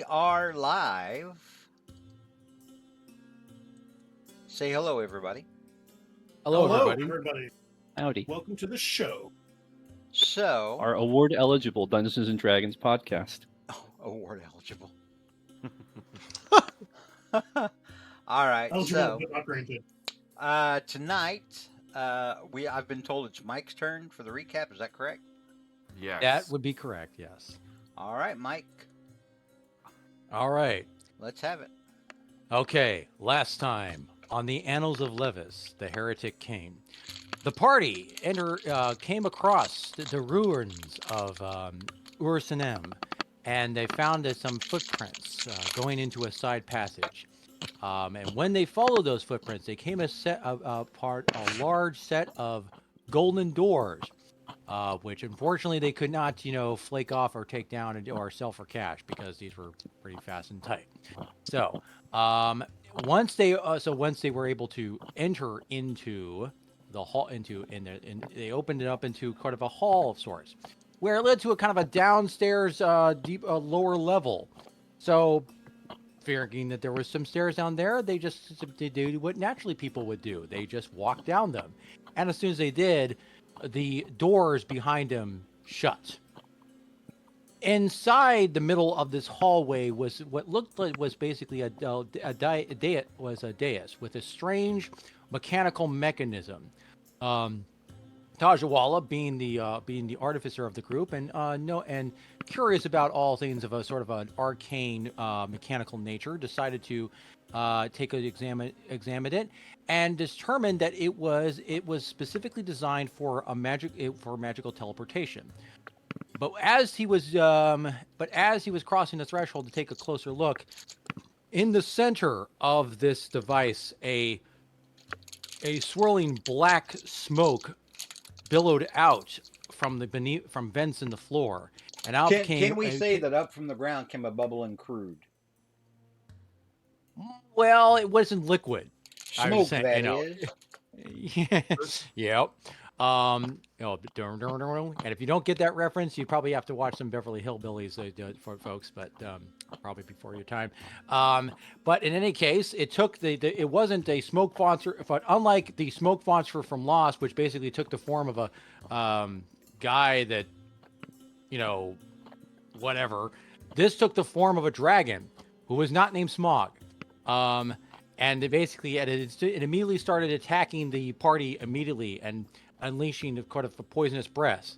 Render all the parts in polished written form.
We are live. Say hello, everybody. Hello, Hello, everybody. everybody. Howdy. Welcome to the show. So, Our award-eligible Dungeons and Dragons podcast. award eligible. All right. Eligible So, but not granted. tonight, I've been told it's Mike's turn for the recap. Is that correct? Yes. That would be correct, yes. All right, Mike. All right. Let's have it. Okay, last time on the Annals of Levis, the Heretic came. The party came across the ruins of Ur-Sanem, and they found some footprints going into a side passage. And when they followed those footprints, they came a large set of golden doors, which unfortunately they could not, flake off or take down or sell for cash because these were pretty fast and tight. So once they were able to enter into the hall, they opened it up into kind of a hall of sorts, where it led to a kind of a downstairs, deep lower level. So, figuring that there was some stairs down there, they did what naturally people would do. They just walked down them, and as soon as they did, the doors behind them shut. Inside the middle of this hallway was what looked like was basically a dais with a strange mechanical mechanism. Tajawala, being the artificer of the group, and curious about all things of a sort of an arcane mechanical nature, decided to examine it, and determined that it was specifically designed for magical teleportation. But as he was crossing the threshold to take a closer look, in the center of this device, a swirling black smoke billowed out from vents in the floor, and out Can we say that up from the ground came a bubbling crude? Well, it wasn't liquid. Smoke, that is. Yep. And if you don't get that reference, you probably have to watch some Beverly Hillbillies, for folks, but probably before your time. But in any case, it took it wasn't a smoke monster, but unlike the smoke monster from Lost, which basically took the form of a guy that, whatever. This took the form of a dragon who was not named Smog. And it immediately started attacking the party immediately and unleashing the poisonous breath.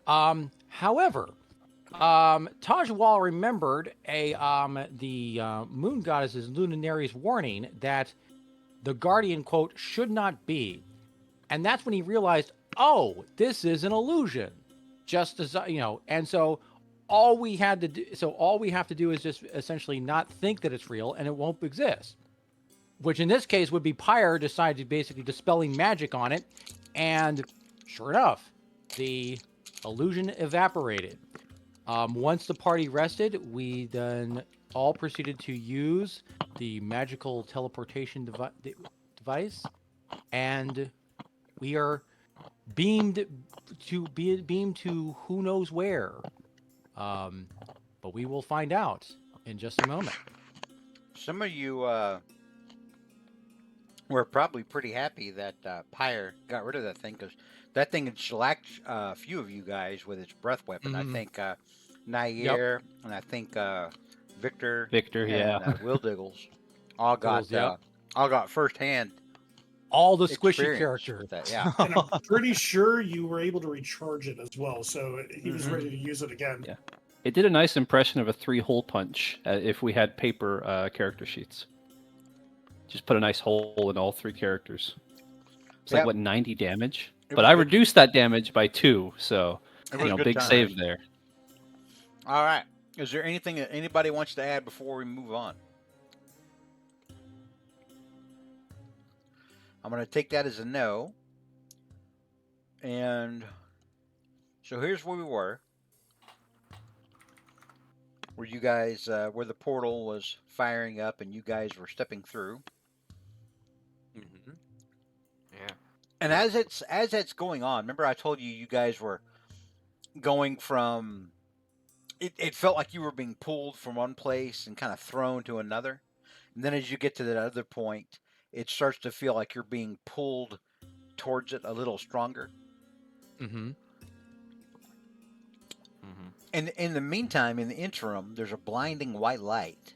However, Tajwal remembered the moon goddess's luminary's warning that the guardian, quote, should not be. And that's when he realized, oh, this is an illusion. Just as, and so all we have to do is just essentially not think that it's real and it won't exist. Which in this case would be Pyre decided basically dispelling magic on it, and sure enough, the illusion evaporated. Once the party rested, we then all proceeded to use the magical teleportation device, and we are beamed to who knows where. But we will find out in just a moment. Some of you were probably pretty happy that Pyre got rid of that thing, because that thing had shellacked a few of you guys with its breath weapon. Mhm. I think Nair and I think Victor, and, yeah. Will Diggles all got firsthand all the squishy experience characters. with that. Yeah. And I'm pretty sure you were able to recharge it as well, so he was Mhm. ready to use it again. Yeah. It did a nice impression of a 3-hole punch if we had paper character sheets. Just put a nice hole in all 3 characters. It's Yep. like, 90 damage? It But was I good. reduced that damage by 2, so, It was a good big time. save there. All right. Is there anything that anybody wants to add before we move on? I'm going to take that as a no. And so here's where we were. Where you guys, where the portal was firing up and you guys were stepping through. Mm-hmm. Yeah. And as it's going on, remember I told you guys were going from it felt like you were being pulled from one place and kind of thrown to another. And then as you get to that other point, it starts to feel like you're being pulled towards it a little stronger. Mm-hmm. Mm-hmm. And in the meantime, in the interim, there's a blinding white light.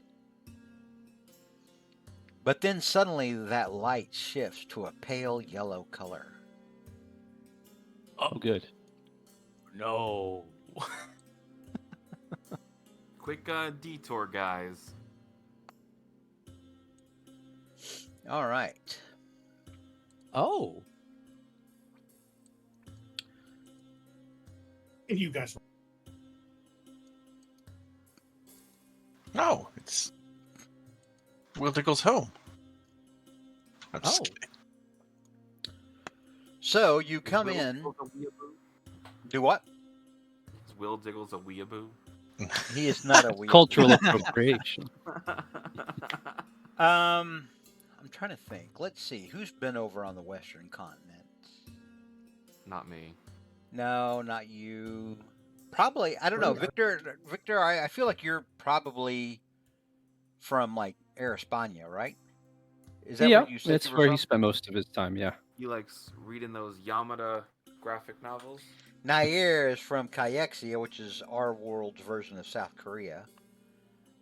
But then suddenly that light shifts to a pale yellow color. Oh, good. No. Quick detour, guys. All right. Oh. And you guys. No, it's Will Diggle's home. I'm just Oh. kidding. So you Is come Will in. Diggles a weeaboo? Do what? Is Will Diggles a weeaboo? He is not a weird. Cultural appropriation. I'm trying to think. Let's see. Who's been over on the Western continent? Not me. No, not you. Probably. I don't know. Victor. Victor. I feel like you're probably from like España, right? Is that Yeah, where you said that's you were where from? he spent most of his time. Yeah. You like reading those Yamada graphic novels? Nair is from Kayexia, which is our world's version of South Korea.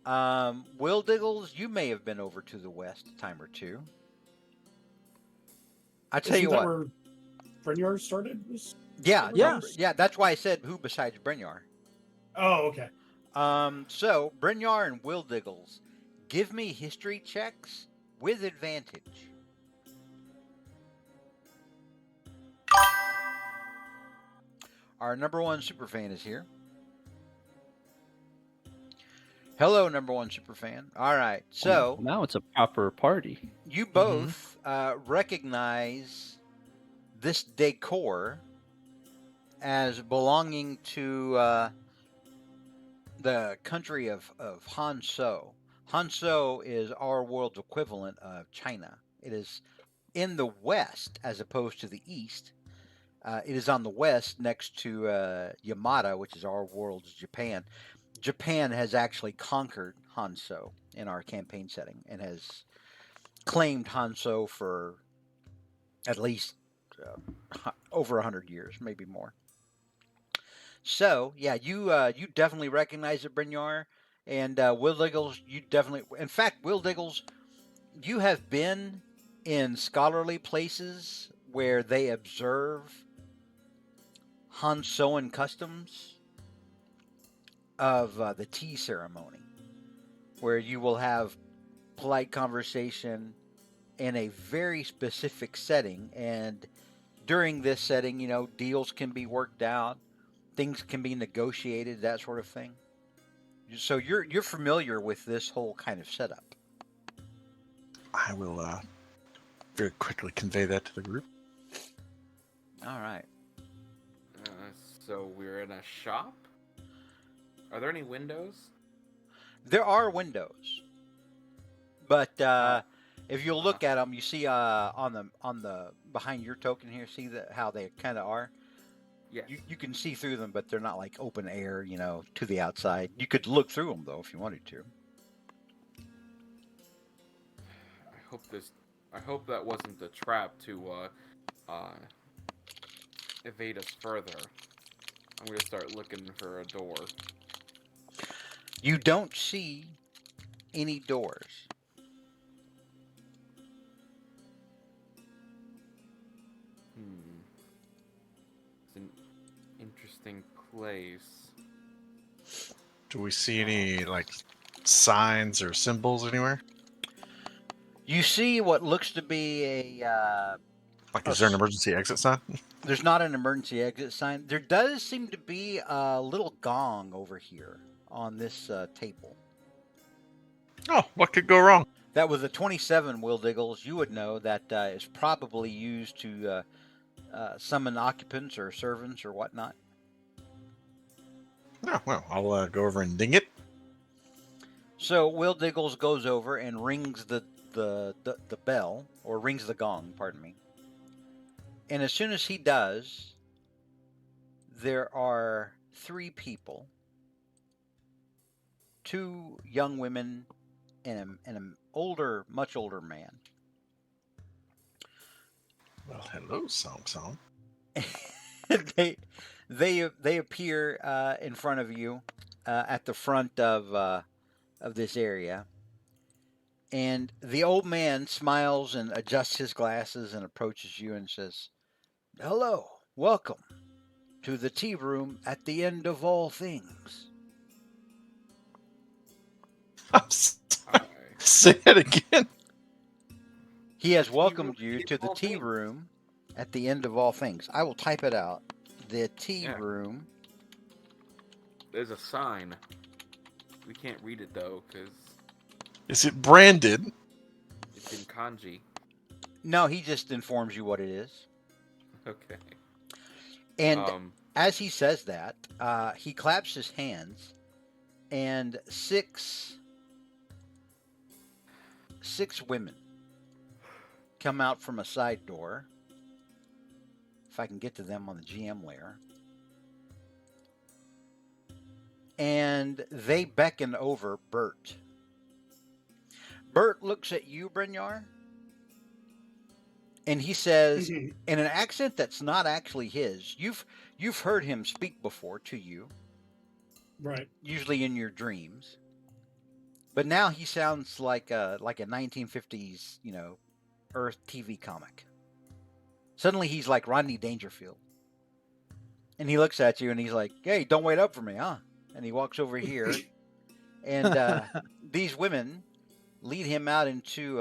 Will Diggles, you may have been over to the west a time or two. I tell you Isn't that what. where Brynjar started? Yeah, Yeah. yeah. That's why I said who besides Brynjar. Oh, okay. So Brynjar and Will Diggles, give me history checks with advantage. Our number one superfan is here. Hello, number one superfan. All right, so Now it's a proper party. you both recognize this decor as belonging to the country of Hanzhou. Hanzhou is our world's equivalent of China. It is in the west as opposed to the east. It is on the west next to Yamada, which is our world's Japan. Japan has actually conquered Hanzhou in our campaign setting and has claimed Hanzhou for at least over 100 years, maybe more. So, yeah, you definitely recognize it, Brynjar. And Will Diggles, you definitely. In fact, Will Diggles, you have been in scholarly places where they observe Hansoan customs of the tea ceremony, where you will have polite conversation in a very specific setting. And during this setting, deals can be worked out, things can be negotiated, that sort of thing. So you're familiar with this whole kind of setup. I will very quickly convey that to the group. All right. So we're in a shop? Are there any windows? There are windows, but if you look at them, you see on the behind your token here, see how they kind of are. Yes. You can see through them, but they're not like open air, to the outside. You could look through them though if you wanted to. I hope that wasn't the trap to evade us further. I'm gonna start looking for a door. You don't see any doors. It's an interesting place. Do we see any like signs or symbols anywhere? You see what looks to be a. Like, is there an emergency exit sign? There's not an emergency exit sign. There does seem to be a little gong over here on this table. Oh, what could go wrong? That was a 27, Will Diggles. You would know that is probably used to summon occupants or servants or whatnot. Oh, well, I'll go over and ding it. So Will Diggles goes over and rings the bell, or rings the gong, pardon me. And as soon as he does, there are 3 people two young women and an older, much older man. Well, hello, Song. they appear in front of you at the front of this area, and the old man smiles and adjusts his glasses and approaches you and says, "Hello, welcome to the tea room at the end of all things." I'm sorry. Hi. Say it again. He has Tea room welcomed at you the to end of the all tea things. room at the end of all things. I will type it out. The tea Yeah. room. There's a sign. We can't read it though, because Is it branded? it's in kanji. No, he just informs you what it is. Okay. And as he says that, he claps his hands, and six women come out from a side door. If I can get to them on the GM layer. And they beckon over Bert. Bert looks at you, Brynjar, and he says, Mhm. in an accent that's not actually his. You've heard him speak before to you, Right. usually in your dreams. But now he sounds like a 1950s, Earth TV comic. Suddenly he's like Rodney Dangerfield. And he looks at you and he's like, "Hey, don't wait up for me, huh?" And he walks over here, and these women lead him out into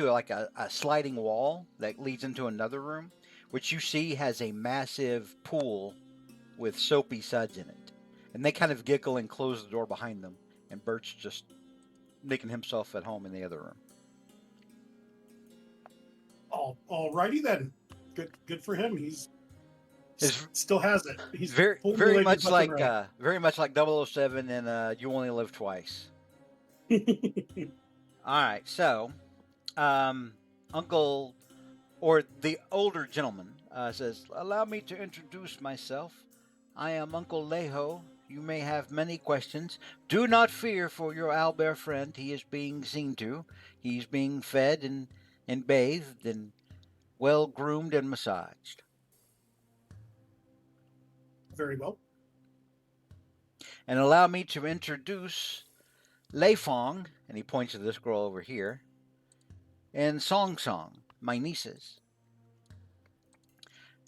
like a sliding wall that leads into another room, which you see has a massive pool with soapy suds in it. And they kind of giggle and close the door behind them, and Bert's just making himself at home in the other room. Alrighty then. Good for him. He's It's still has it. He's very pulling very away much from like fucking very much like 007 and You Only Live Twice. right. All right, so Uncle or the older gentleman says, "Allow me to introduce myself. I am Uncle Leho. You may have many questions. Do not fear for your owlbear friend. He is being seen to. He's being fed and bathed and well groomed and massaged." Very well. And allow me to introduce Lei Fong, and he points to this girl over here, and Song Song, my nieces.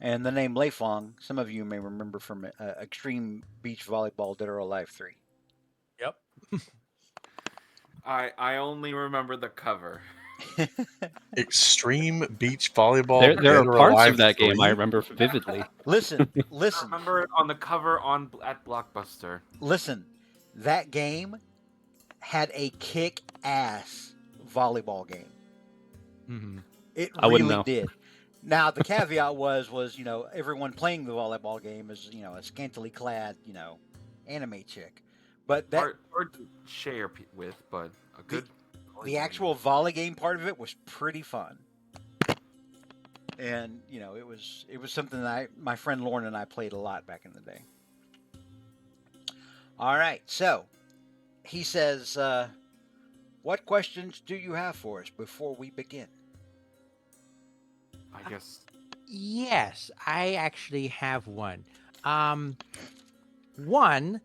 And the name Lei Fong, some of you may remember from Extreme Beach Volleyball Dead or Alive 3. Yep. I only remember the cover. Extreme Beach Volleyball. There Dead are or parts Alive of that game I 3? remember vividly. Listen. I remember it on the cover at Blockbuster. Listen. That game had a kick-ass volleyball game. Mm-hmm. It I wouldn't really know. did. Now the caveat was everyone playing the volleyball game is a scantily clad anime chick, but that Hard to share with, but a good. the actual volley game part of it was pretty fun. And it was something that my friend Lauren and I played a lot back in the day. All right, so he says, "What questions do you have for us before we begin?" I guess. Yes, I actually have one. One,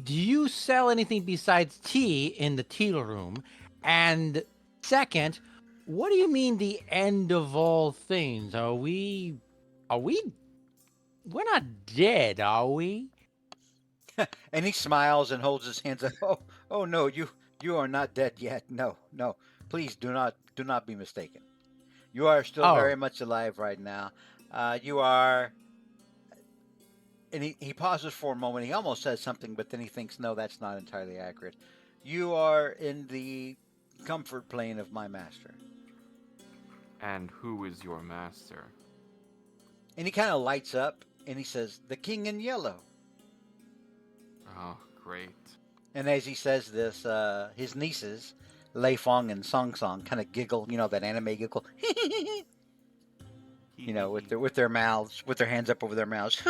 do you sell anything besides tea in the tea room? And second, what do you mean the end of all things? We're not dead, are we? And he smiles and holds his hands up. Oh no, you are not dead yet. No, please do not be mistaken. You are still Oh. very much alive right now. You are. And he pauses for a moment. He almost says something, but then he thinks, no, that's not entirely accurate. You are in the comfort plane of my master. And who is your master? And he kind of lights up and he says, "The king in yellow." Oh, great. And as he says this, his nieces, Lei Fong and Song Song, kind of giggle, that anime giggle, with their mouths, with their hands up over their mouths.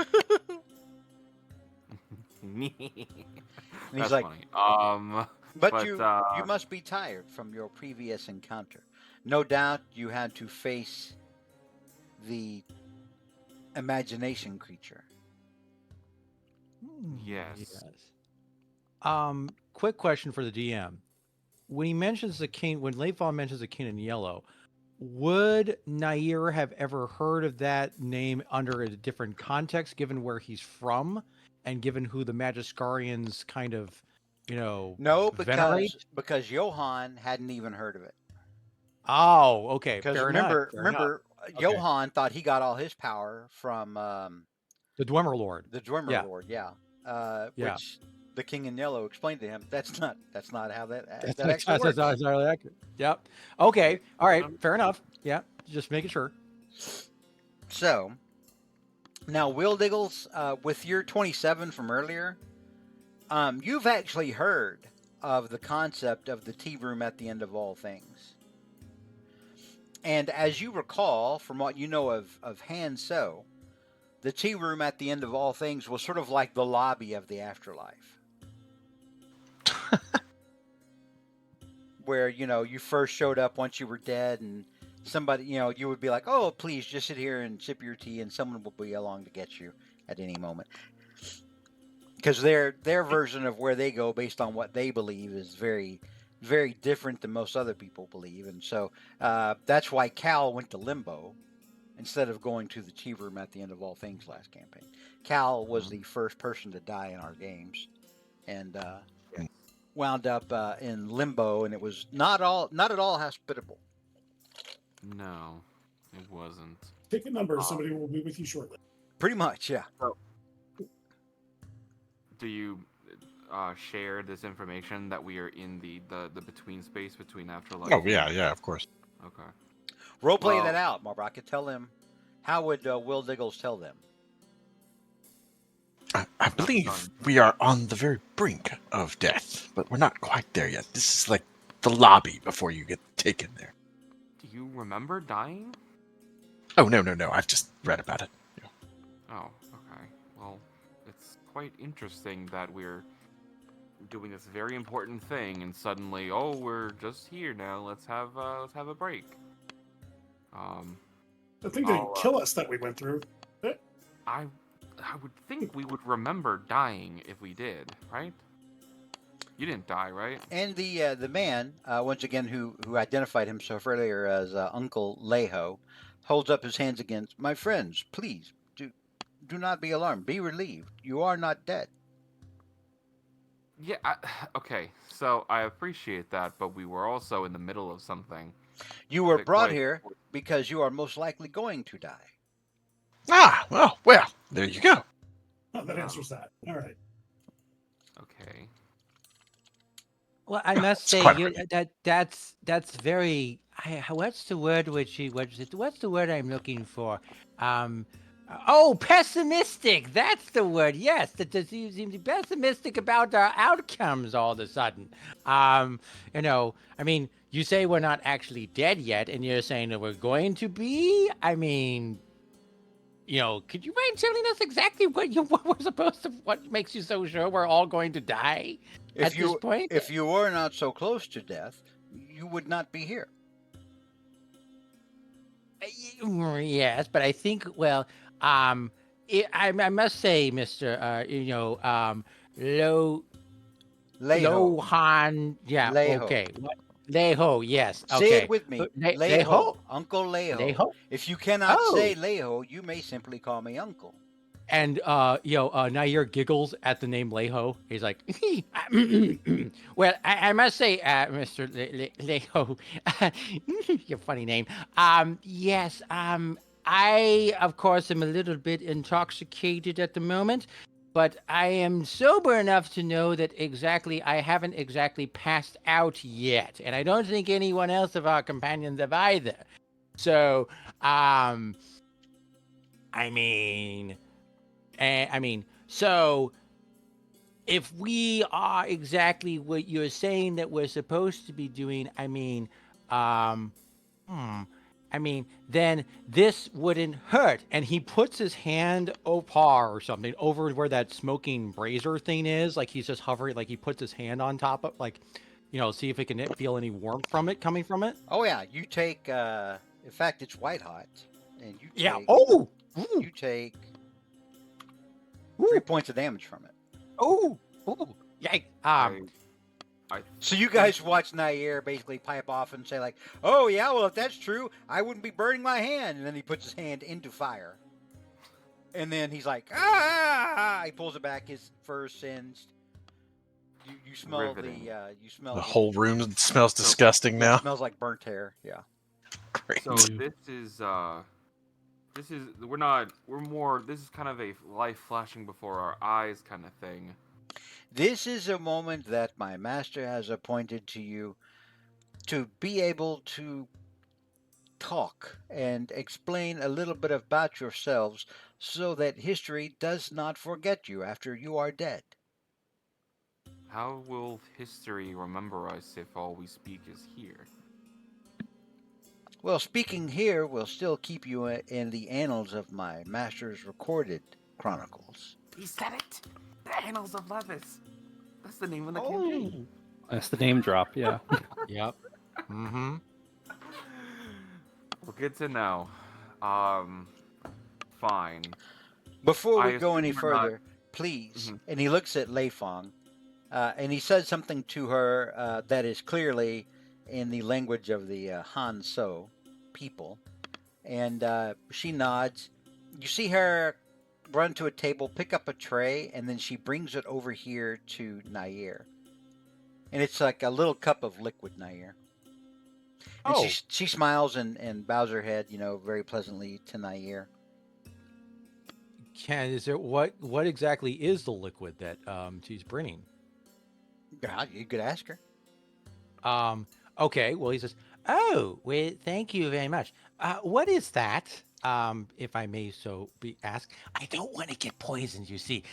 And he's That's like, funny. but but you must be tired from your previous encounter. No doubt you had to face the imagination creature. Yes. Quick question for the DM. When he mentions the king, when Leifon mentions the king in yellow, would Nair have ever heard of that name under a different context, given where he's from, and given who the Magiscarians kind of, No, venerate? because Johann hadn't even heard of it. Oh, okay, Because fair enough. Fair enough. remember, Okay. Johann thought he got all his power from The Dwemer Lord. the Dwemer Yeah. Lord, yeah. Yeah. Which the King in Yellow explained to him. That's not how that That's, actually that's works. not entirely accurate. Yep. Okay. All right. Um, Fair enough. Yeah. Just making sure. So now, Will Diggles, with your 27 from earlier, you've actually heard of the concept of the tea room at the end of all things. And as you recall, from what you know of Han So, the tea room at the end of all things was sort of like the lobby of the afterlife. Where, you first showed up once you were dead, and somebody, you would be like, oh, please just sit here and sip your tea, and someone will be along to get you at any moment. Because their version of where they go based on what they believe is very, very different than most other people believe. And so that's why Cal went to Limbo instead of going to the tea room at the end of all things last campaign. Cal was the first person to die in our games, and wound up in Limbo, and it was not at all hospitable. No, it wasn't. Pick a number. Somebody will be with you shortly. Pretty much, yeah. Do you share this information that we are in the between space between afterlife? Oh yeah, of course. Okay. Role play Well- that out, Marbach. Tell them. How would Will Diggles tell them? I believe we are on the very brink of death, but we're not quite there yet. This is like the lobby before you get taken there. Do you remember dying? Oh no, I've just read about it. Yeah. Oh, okay. Well, it's quite interesting that we're doing this very important thing, and suddenly, oh, we're just here now. Let's have a break. The thing didn't kill us that we went through. I would think we would remember dying if we did, right? You didn't die, right? And the man, once again, who identified himself earlier as Uncle Leho, holds up his hands against my friends. Please do not be alarmed. Be relieved. You are not dead. Yeah. Okay. So I appreciate that, but we were also in the middle of something. You were Quite- brought quite- here because you are most likely going to die. Ah, well, there you go. Oh, that answers that. All right. Okay. Well, I must It's say quite you, that's very. What's the word? What's the word I'm looking for? Pessimistic. That's the word. Yes, that you seem to be pessimistic about our outcomes all of a sudden. I mean, you say we're not actually dead yet, and you're saying that we're going to be. I mean, could you mind telling us exactly what we're supposed to? What makes you so sure we're all going to die at this point? If you were not so close to death, you would not be here. Yes, but I think, well, I must say, Mister, Lohan, yeah, Leho. okay, Leho, yes, Say okay. it with me. Leho, Leho. Uncle Leho. Leho. If you cannot Oh. say Leho, you may simply call me Uncle. And Nair giggles at the name Leho. He's like, well, I must say, Mister Leho, your funny name. Yes, I of course am a little bit intoxicated at the moment, but I am sober enough to know that I haven't exactly passed out yet, and I don't think anyone else of our companions have either. So, so if we are exactly what you're saying that we're supposed to be doing, I mean, then this wouldn't hurt. And he puts his hand opar or something over where that smoking brazier thing is. Like he's just hovering, like he puts his hand on top of, like, see if he can feel any warmth from it coming from it. Oh yeah, you take. In fact, it's white hot, and Yeah. Oh. Ooh. you take Ooh. 3 points of damage from it. Ooh. Ooh. Yikes. I So you guys watch Nair basically pipe off and say like, "Oh yeah, well if that's true, I wouldn't be burning my hand." And then he puts his hand into fire, and then he's like, "Ah!" He pulls it back. His fur singed. You smell Riveting. you smell The whole room smells disgusting yeah, now. it smells like burnt hair. Yeah. Great. So this is kind of a life flashing before our eyes kind of thing. This is a moment that my master has appointed to you to be able to talk and explain a little bit about yourselves so that history does not forget you after you are dead. How will history remember us if all we speak is here? Well, speaking here will still keep you in the annals of my master's recorded chronicles. He said it! The Annals of Levis! That's the name of the campaign. That's the name drop. Yeah. Yep. Mm-hmm. Well, good to know. Fine. Before we I go any assume we're not- further, please, Mhm. and he looks at Lei Fong, and he says something to her that is clearly in the language of the Han So people, and she nods. You see her run to a table, pick up a tray, and then she brings it over here to Nair. And it's like a little cup of liquid Nair. And Oh. she smiles and bows her head, very pleasantly to Nair. Is there what exactly is the liquid that she's bringing? Yeah, you could ask her. Okay, well, he says, "Oh, well, thank you very much. What is that? If I may so be asked, I don't want to get poisoned, you see,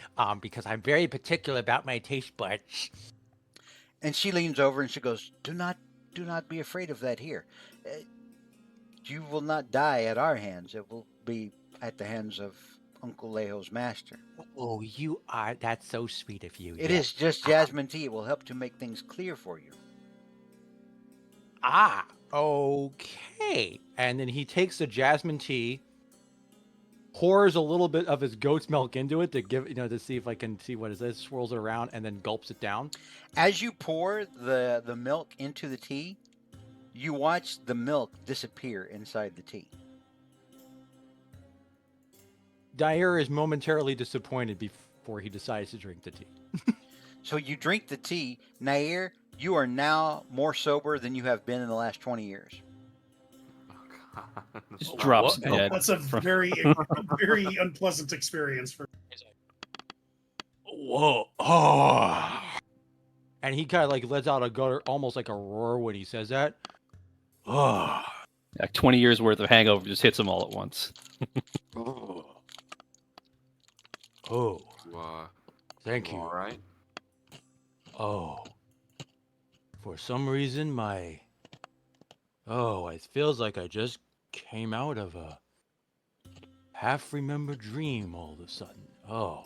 because I'm very particular about my taste buds." And she leans over and she goes, do not be afraid of that here. Uh, You will not die at our hands. It will be at the hands of Uncle Leo's master. Oh, that's so sweet of you. It Yes. is just jasmine tea. It will help to make things clear for you. Okay. And then he takes the jasmine tea, pours a little bit of his goat's milk into it to give, to see if I can see what is this, swirls it around, and then gulps it down. As you pour the milk into the tea, you watch the milk disappear inside the tea. Dyer is momentarily disappointed before he decides to drink the tea. So you drink the tea. Nair, you are now more sober than you have been in the last 20 years. Oh, God. Just Oh, drops Well, dead. that's a from- very, very unpleasant experience for. Whoa! Oh! And he kind of like lets out a gutter, almost like a roar when he says that. Oh! Like 20 years worth of hangover just hits him all at once. Oh! Oh! Thank you. All right. Oh! For some reason, it feels like I just came out of a half-remembered dream all of a sudden. Oh!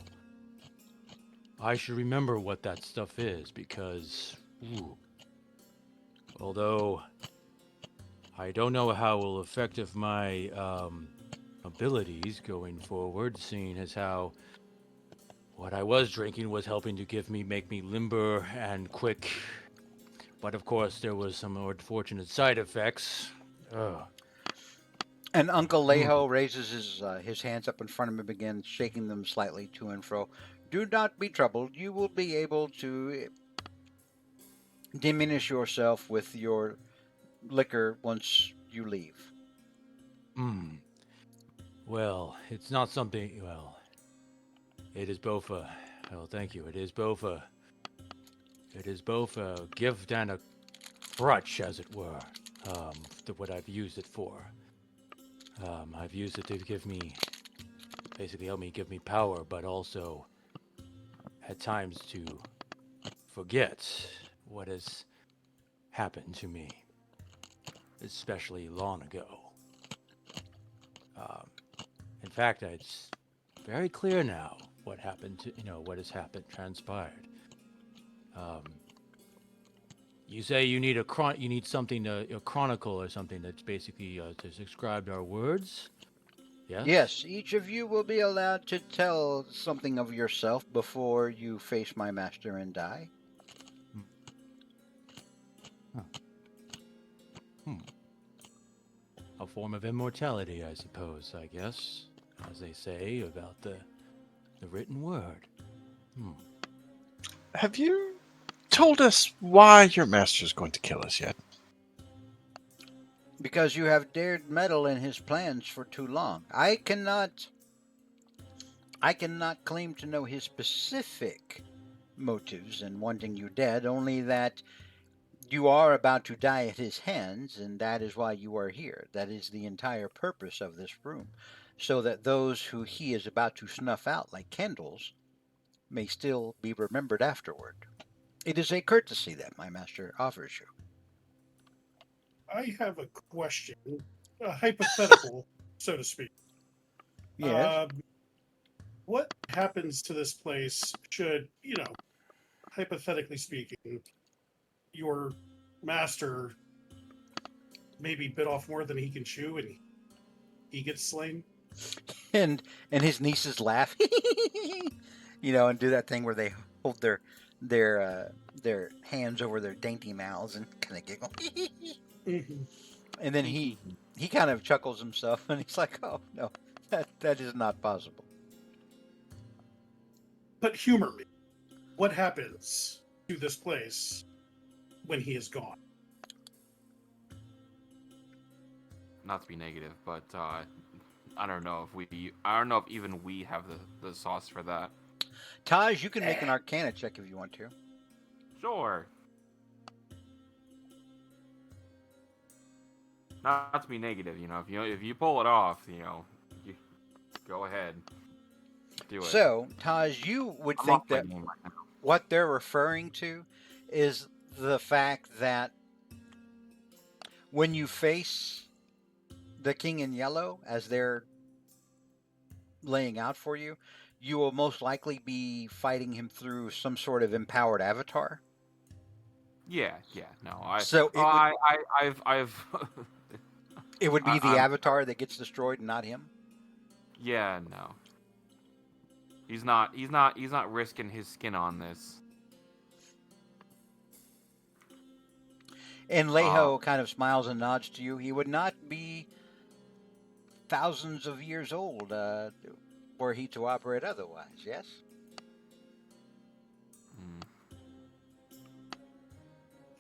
I should remember what that stuff is because, although I don't know how it will affect if my abilities going forward, seeing as how what I was drinking was helping to make me limber and quick. But of course, there was some unfortunate side effects. Ugh. And Uncle Leho raises his hands up in front of him again, shaking them slightly to and fro. Do not be troubled. You will be able to diminish yourself with your liquor once you leave. Well, it's not something. Well, it is both a. Well, thank you. It is both a gift and a crutch, as it were. What I've used it for. I've used it to basically help me give me power, but also at times to forget what has happened to me, especially long ago. Um, in fact, it's very clear now what happened to what has happened, transpired. Um, you say you need you need something to a chronicle or something that's basically to describe our words. Yes. Yes, each of you will be allowed to tell something of yourself before you face my master and die. Hmm. Huh. Hmm. A form of immortality, I suppose. I guess, as they say about the written word. Hmm. Have you told us why your master is going to kill us yet? Because you have dared meddle in his plans for too long. I cannot claim to know his specific motives in wanting you dead, only that you are about to die at his hands, and that is why you are here. That is the entire purpose of this room, so that those who he is about to snuff out like candles may still be remembered afterward. It is a courtesy that my master offers you. I have a question, a hypothetical, so to speak. Yes. Um, what happens to this place should, hypothetically speaking, your master maybe bit off more than he can chew and he gets slain? And his nieces laugh, and do that thing where they hold their hands over their dainty mouths and kind of giggle. Hmm. And then he kind of chuckles himself and he's like, "Oh no, that is not possible." But humor me. What happens to this place when he is gone? Not to be negative, but I don't know if I don't know if even we have the sauce for that. Taj, you can make an Arcana check if you want to. Sure. Not to be negative, if you pull it off, you go ahead, do it. So, Taj, you would I'm off think my that game right now. what they're referring to is the fact that when you face the King in Yellow as they're laying out for you, you will most likely be fighting him through some sort of empowered avatar. Yeah, yeah, no, So oh, I've, it would be the I'm, avatar that gets destroyed, not him. yeah, no, he's not risking his skin on this. And Uh, Leho kind of smiles and nods to you. He would not be thousands of years old were he to operate otherwise. Yes. mm,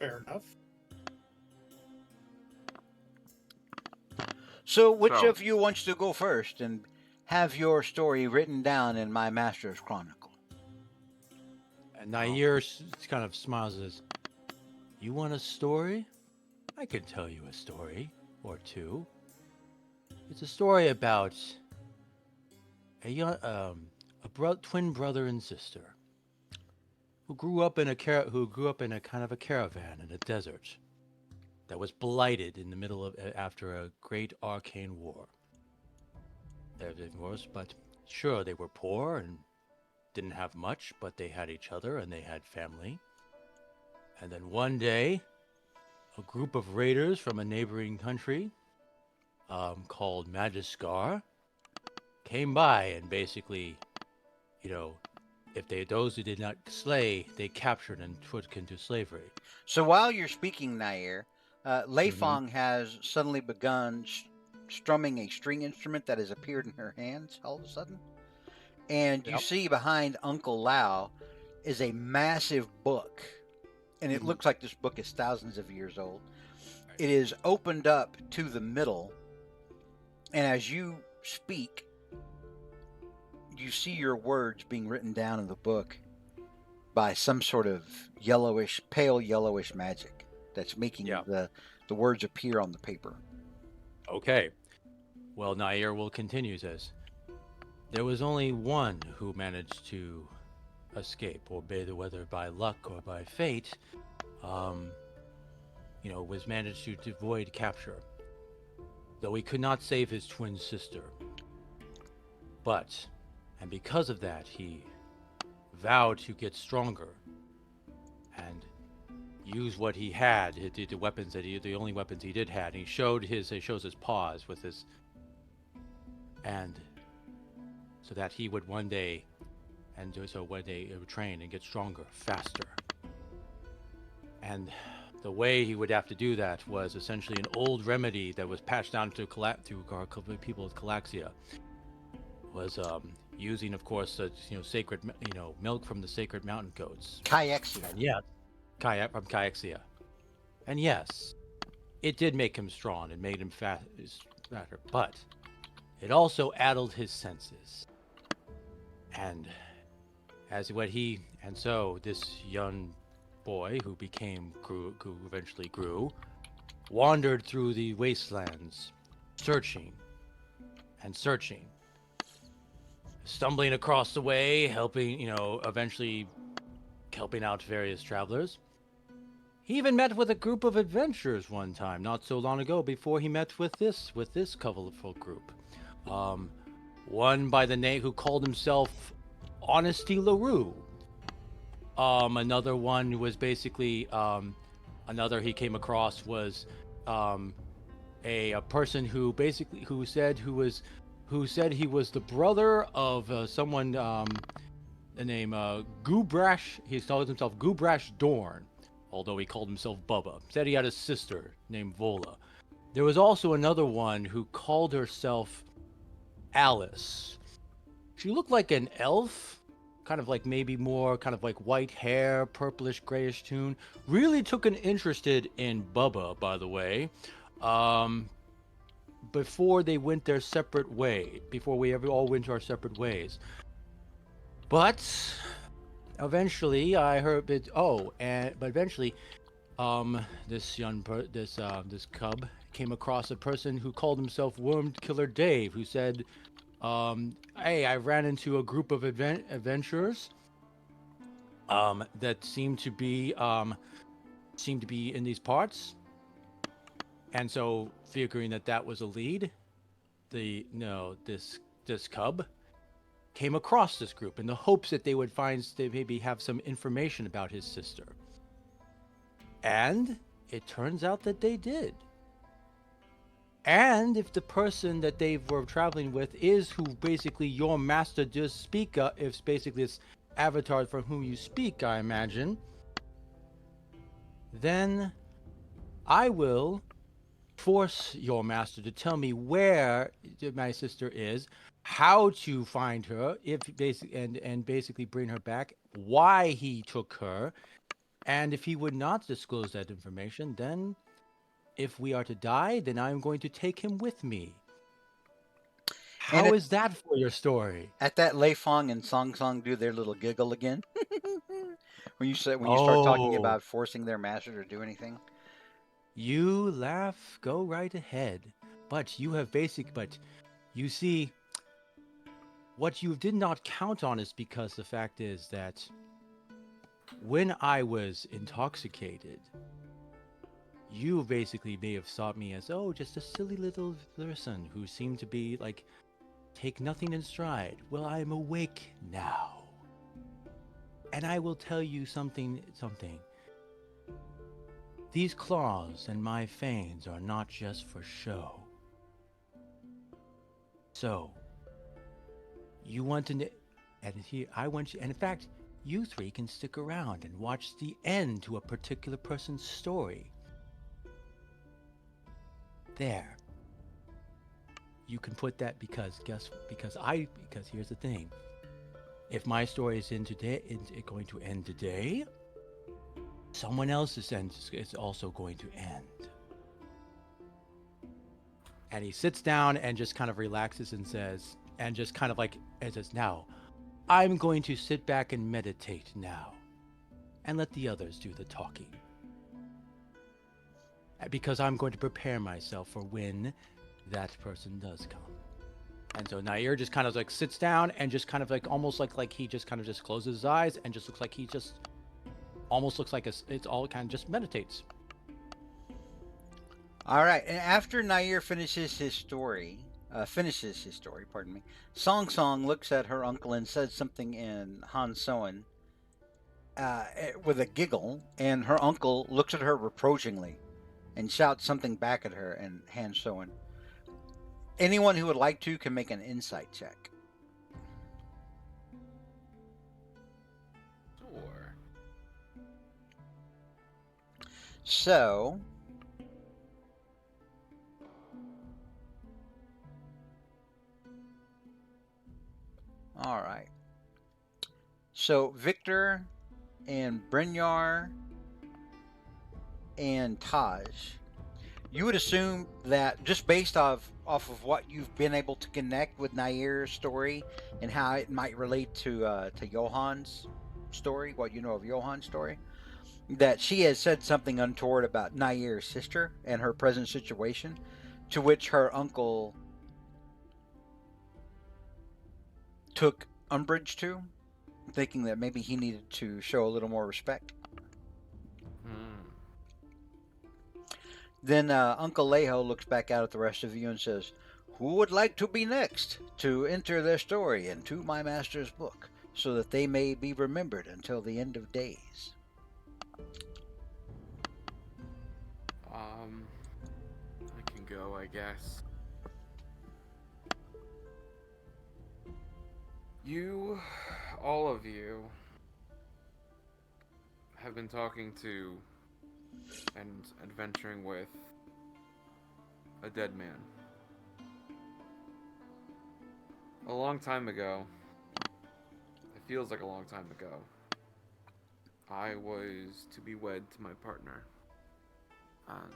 Fair enough. So, which so, of you wants to go first and have your story written down in my master's chronicle? And Nair kind of smiles and says, "You want a story? I can tell you a story or two. It's a story about a young, twin brother and sister who grew up in a kind of a caravan in a desert that was blighted in the middle of after a great arcane war. Everything was, but sure they were poor and didn't have much, but they had each other and they had family. And then one day, a group of raiders from a neighboring country called Magiskar came by and basically, you know, if they those who did not slay, they captured and took into slavery. So, while you're speaking, Nair, Lei Mm-hmm. Fong has suddenly begun strumming a string instrument that has appeared in her hands all of a sudden. And you Yep. see behind Uncle Lao is a massive book. And it Mhm. looks like this book is thousands of years old. It is opened up to the middle. And as you speak, you see your words being written down in the book by some sort of yellowish, pale yellowish magic that's making Yeah. the words appear on the paper. Okay. Well, Nair will continue. Says there was only one who managed to escape, or whether by luck or by fate, um, was managed to avoid capture. though he could not save his twin sister. But, and because of that, he vowed to get stronger and use what he had, the weapons that the only weapons he did had. And he shows his paws with his, and so that he would one day, and so one day he would train and get stronger, faster. And the way he would have to do that was essentially an old remedy that was passed down to people with calaxia. Was using, of course, sacred, milk from the sacred mountain goats. Kayexia. And yeah, from Kayexia. And yes, it did make him strong and made him fatter, but it also addled his senses. And so this young boy who eventually grew, wandered through the wastelands, searching and searching, stumbling across the way, eventually helping out various travelers. He even met with a group of adventurers one time, not so long ago, before he met with this colorful group. One by the name who called himself Honesty LaRue. Another one was basically another he came across was a person who said he was the brother of someone the name Gubrash. He called himself Gubrash Dorn, although he called himself Bubba. Said he had a sister named Vola. There was also another one who called herself Alice. She looked like an elf, kind of like maybe more kind of like white hair, purplish grayish tune. Really took an interest in Bubba, by the way. Before they went their separate way, before we all went our separate ways. But eventually I heard it. But eventually, this cub came across a person who called himself Worm Killer Dave, who said, "Hey, I ran into a group of adventurers that seemed to be in these parts." And so, figuring that was a lead, this cub came across this group in the hopes that they would maybe have some information about his sister. And it turns out that they did. And if the person that they were traveling with is who basically your master does speak, if basically this avatar from whom you speak, I imagine, then I will force your master to tell me where my sister is, how to find her, and basically bring her back, why he took her, and if he would not disclose that information, then if we are to die, then I'm going to take him with me. How is that for your story? At that, Lei Fong and Song Song do their little giggle again. when you start talking about forcing their master to do anything. You laugh, go right ahead. But you see, what you did not count on is because the fact is that when I was intoxicated, you basically may have sought me as, just a silly little person who seemed to be like, take nothing in stride. Well, I'm awake now. And I will tell you something. These claws and my fangs are not just for show. So, you want to, and here I want you, and in fact, you three can stick around and watch the end to a particular person's story. There. You can put that because here's the thing. If my story is going to end today, someone else's end is also going to end. And he sits down and just kind of relaxes and says, now, I'm going to sit back and meditate now and let the others do the talking. Because I'm going to prepare myself for when that person does come. And so Nair just kind of like sits down and just kind of like almost like he just kind of just closes his eyes and just looks like he just almost looks like it's all kind of just meditates. All right, and after Nair finishes his story, pardon me, Song Song looks at her uncle and says something in Han Soen with a giggle, and her uncle looks at her reproachingly and shouts something back at her in Han Soen. Anyone who would like to can make an insight check. Sure. So, all right. So Victor and Brynjar and Taj, you would assume that just based off of what you've been able to connect with Nair's story and how it might relate to Johan's story, what you know of Johan's story, that she has said something untoward about Nair's sister and her present situation, to which her uncle took umbrage to, thinking that maybe he needed to show a little more respect. Hmm. Then Uncle Leho looks back out at the rest of you and says, "Who would like to be next to enter their story into my master's book, so that they may be remembered until the end of days?" I can go, I guess. You, all of you, have been talking to and adventuring with a dead man. A long time ago, it feels like a long time ago, I was to be wed to my partner. And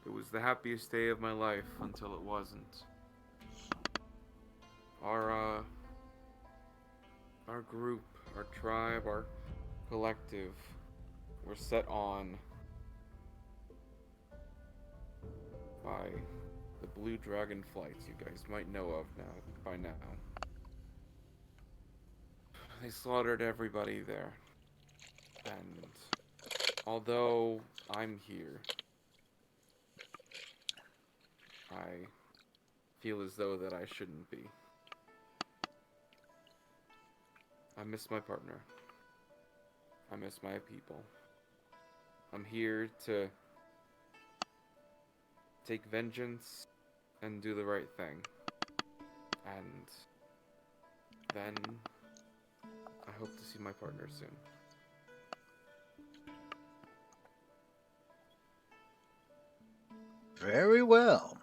it was the happiest day of my life until it wasn't. Our group, our tribe, our collective were set on by the blue dragon flights you guys might know of by now. They slaughtered everybody there. And although I'm here, I feel as though that I shouldn't be. I miss my partner. I miss my people. I'm here to take vengeance and do the right thing. And then I hope to see my partner soon. Very well.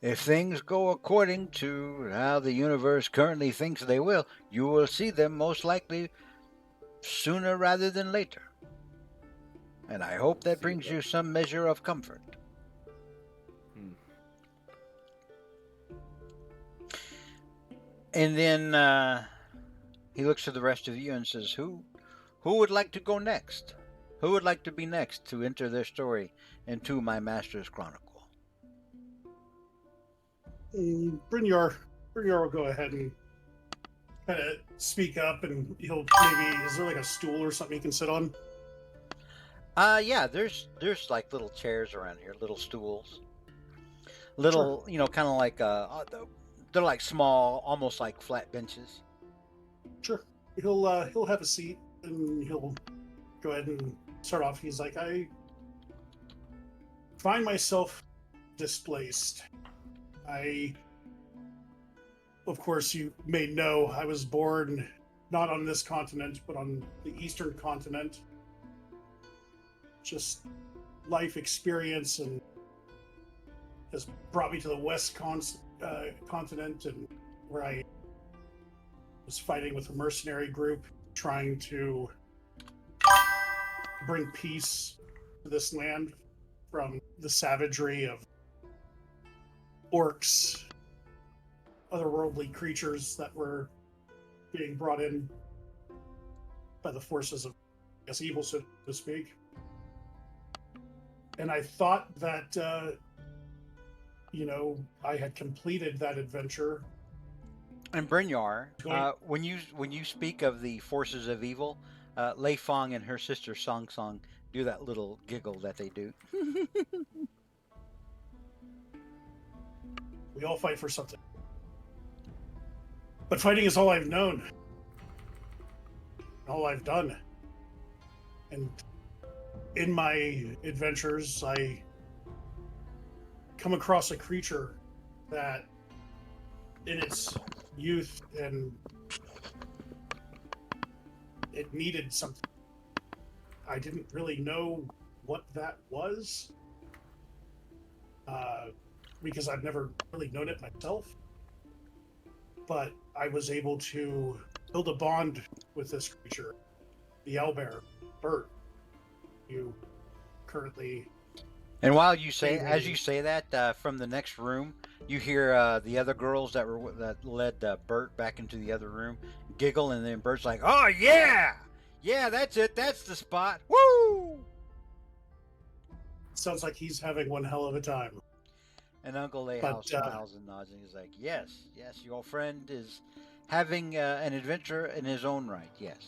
If things go according to how the universe currently thinks they will, you will see them most likely sooner rather than later. And I hope that See brings that. you some measure of comfort. Hmm. And then he looks to the rest of you and says, Who would like to go next? Who would like to be next to enter their story into my master's chronicle?" Brynjar will go ahead and kind of speak up, and he'll maybe, is there like a stool or something he can sit on? Yeah, there's like little chairs around here, little stools, Sure. little, kind of like they're like small, almost like flat benches. Sure. He'll have a seat, and he'll go ahead and start off. He's like, I find myself displaced. Of course, you may know I was born not on this continent, but on the eastern continent. Just life experience and has brought me to the continent, and where I was fighting with a mercenary group, trying to bring peace to this land from the savagery of orcs, otherworldly creatures that were being brought in by the forces of, I guess, evil, so to speak. And I thought that, I had completed that adventure. And Brynjar, Going, when you speak of the forces of evil, Lei Fong and her sister Song Song do that little giggle that they do. We all fight for something. But fighting is all I've known, all I've done. And in my adventures, I come across a creature that, in its youth, and it needed something. I didn't really know what that was, because I've never really known it myself. But I was able to build a bond with this creature, the owlbear, Bert, you currently. And while you Hey, as lady. you say that, from the next room, you hear the other girls that led Bert back into the other room giggle, and then Bert's like, "Oh yeah, yeah, that's it, that's the spot, woo!" Sounds like he's having one hell of a time. And Uncle Lehouse But smiles and nods, and he's like, "Yes, yes, your friend is having an adventure in his own right. Yes."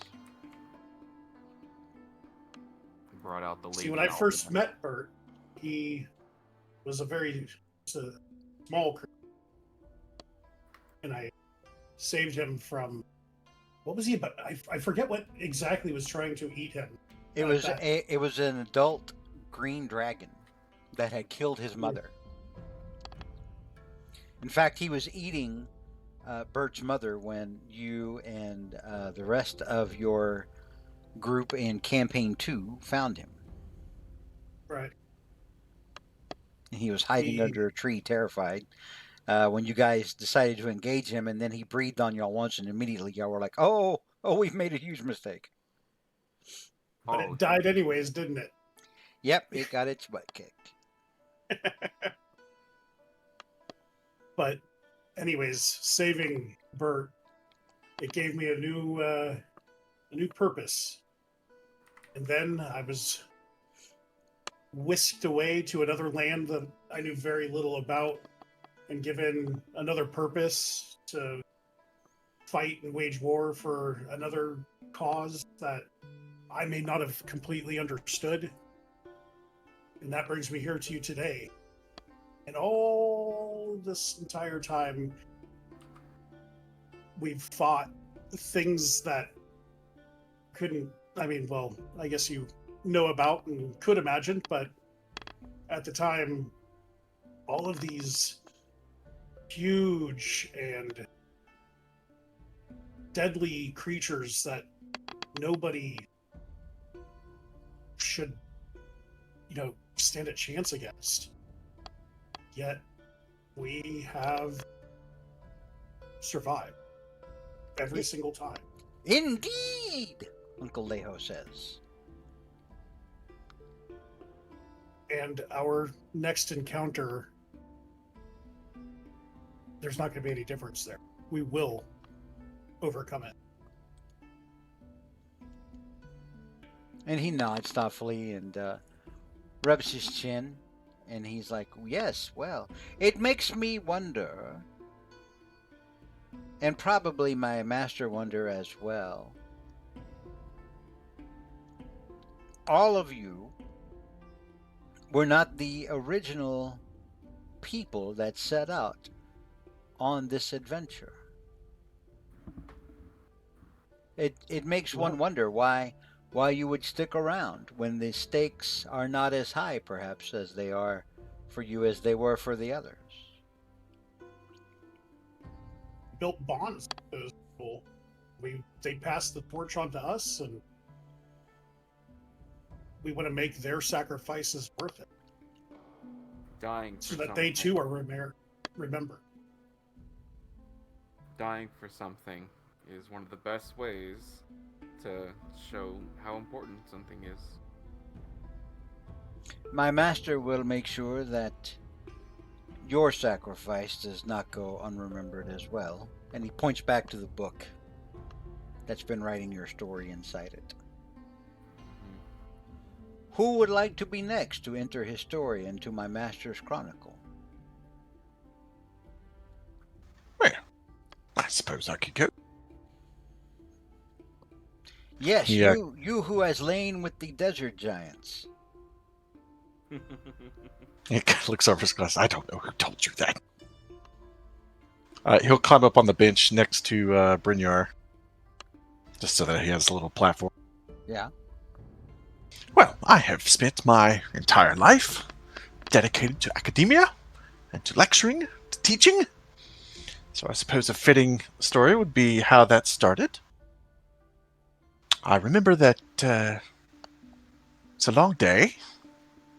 Brought out the lady. see, when I owl. first met Bert, he was a small creature, and I saved him from, what was he about? I forget what exactly was trying to eat him. It Like was that. it was an adult green dragon that had killed his mother. In fact, he was eating Bert's mother when you and the rest of your group in Campaign 2 found him. Right. And he was hiding He under a tree, terrified. When you guys decided to engage him, and then he breathed on y'all once, and immediately y'all were like, "Oh, we've made a huge mistake." But Oh, it died anyways, didn't it? Yep, it got its butt kicked. But anyways, saving Bert, it gave me a new purpose. And then I was whisked away to another land that I knew very little about, and given another purpose to fight and wage war for another cause that I may not have completely understood. And that brings me here to you today. And all this entire time, we've fought things that well, I guess you know about and could imagine, but at the time, all of these huge and deadly creatures that nobody should, stand a chance against. Yet we have survived every single time. Indeed, Uncle Leho says. And our next encounter, there's not going to be any difference there. We will overcome it. And he nods thoughtfully and rubs his chin, and he's like, "Yes, well, it makes me wonder, and probably my master wonder as well. All of you were not the original people that set out on this adventure. It makes one wonder why you would stick around when the stakes are not as high, perhaps, as they are for you as they were for the others." Built bonds with those people. They passed the torch on to us, and we want to make their sacrifices worth it, dying so for that they something. too are remembered. Dying for something is one of the best ways to show how important something is. My master will make sure that your sacrifice does not go unremembered as well. And he points back to the book that's been writing your story inside it. Who would like to be next to enter his story into my master's chronicle? Well, I suppose I could go. Yes, He, you who has lain with the desert giants. he looks over his glass. I don't know who told you that. He'll climb up on the bench next to Brynjar, just so that he has a little platform. Yeah. Well, I have spent my entire life dedicated to academia and to lecturing, to teaching. So I suppose a fitting story would be how that started. I remember that it's a long day.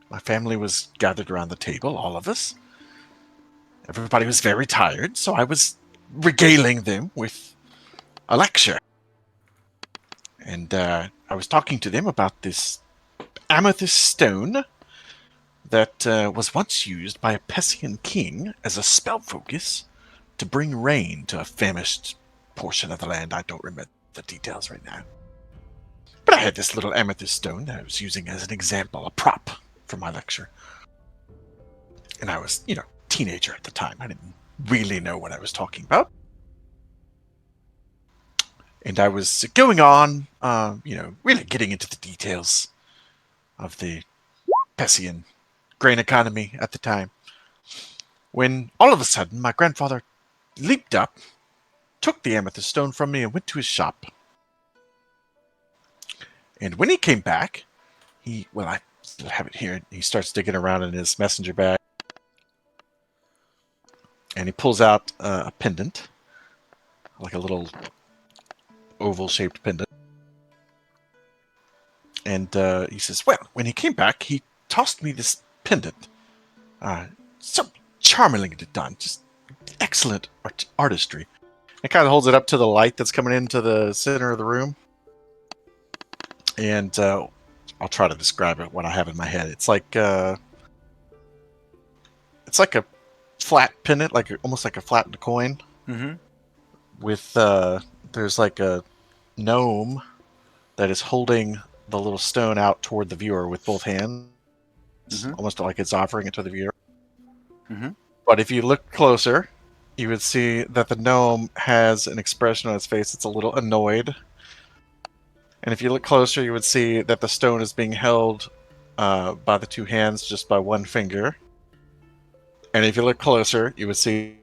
My family was gathered around the table, all of us. Everybody was very tired, so I was regaling them with a lecture. And I was talking to them about this amethyst stone that was once used by a Pessian king as a spell focus to bring rain to a famished portion of the land. I don't remember the details right now. But I had this little amethyst stone that I was using as an example, a prop for my lecture. And I was, teenager at the time. I didn't really know what I was talking about. And I was going on, really getting into the details of the Pessian grain economy at the time, when all of a sudden my grandfather leaped up, took the amethyst stone from me, and went to his shop. And when he came back, I still have it here. He starts digging around in his messenger bag, and he pulls out a pendant, like a little oval-shaped pendant. And he says, well, when he came back, he tossed me this pendant. So charmingly done, just excellent artistry. It kind of holds it up to the light that's coming into the center of the room. And I'll try to describe it, what I have in my head. It's like a flat pendant, almost like a flattened coin. Mm-hmm. With there's like a gnome that is holding the little stone out toward the viewer with both hands, almost like it's offering it to the viewer. Mm-hmm. But if you look closer, you would see that the gnome has an expression on its face that's a little annoyed. And if you look closer, you would see that the stone is being held by the two hands just by one finger. And if you look closer, you would see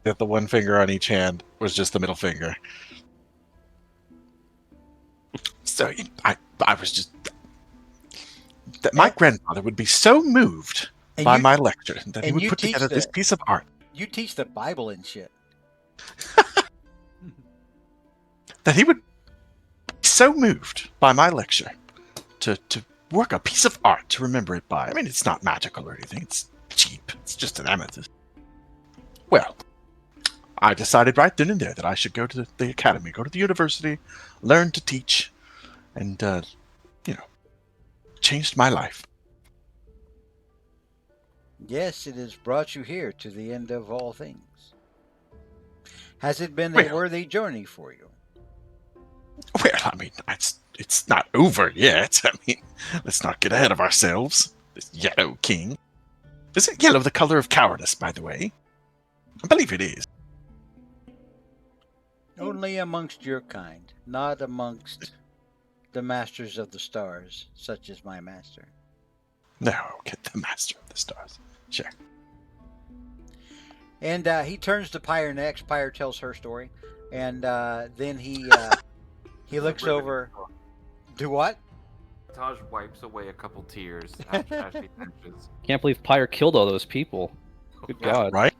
that the one finger on each hand was just the middle finger. So I was just... that my grandfather would be so moved by my lecture that he would put together this piece of art. You teach the Bible and shit. That he would be so moved by my lecture to work a piece of art to remember it by. I mean, it's not magical or anything. It's cheap. It's just an amethyst. Well, I decided right then and there that I should go to the academy, go to the university, learn to teach, and, changed my life. Yes, it has brought you here to the end of all things. Has it been a worthy journey for you? Well, I mean, it's not over yet. I mean, let's not get ahead of ourselves. This yellow king. Is it yellow the color of cowardice, by the way? I believe it is. Only amongst your kind, not amongst the masters of the stars, such as my master. No, get the master of the stars. Sure. And he turns to Pyre next. Pyre tells her story, and then he looks over. Do what? Taj wipes away a couple tears as she finishes. Can't believe Pyre killed all those people. Good God. Right?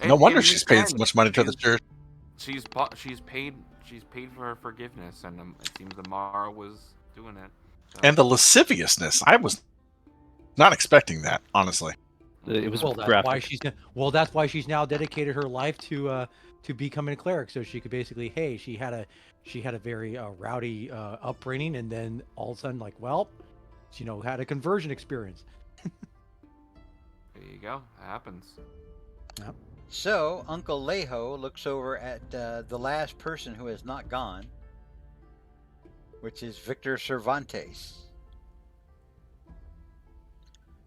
No wonder she's paying so much money to the church. She's paid for her forgiveness, and it seems Amara was doing it. So. And the lasciviousness. I was not expecting that, honestly. It was that's why she's now dedicated her life to becoming a cleric, so she could basically, she had a very rowdy upbringing, and then all of a sudden, had a conversion experience. There you go. It happens. Yep. So Uncle Lejo looks over at the last person who has not gone, which is Victor Cervantes.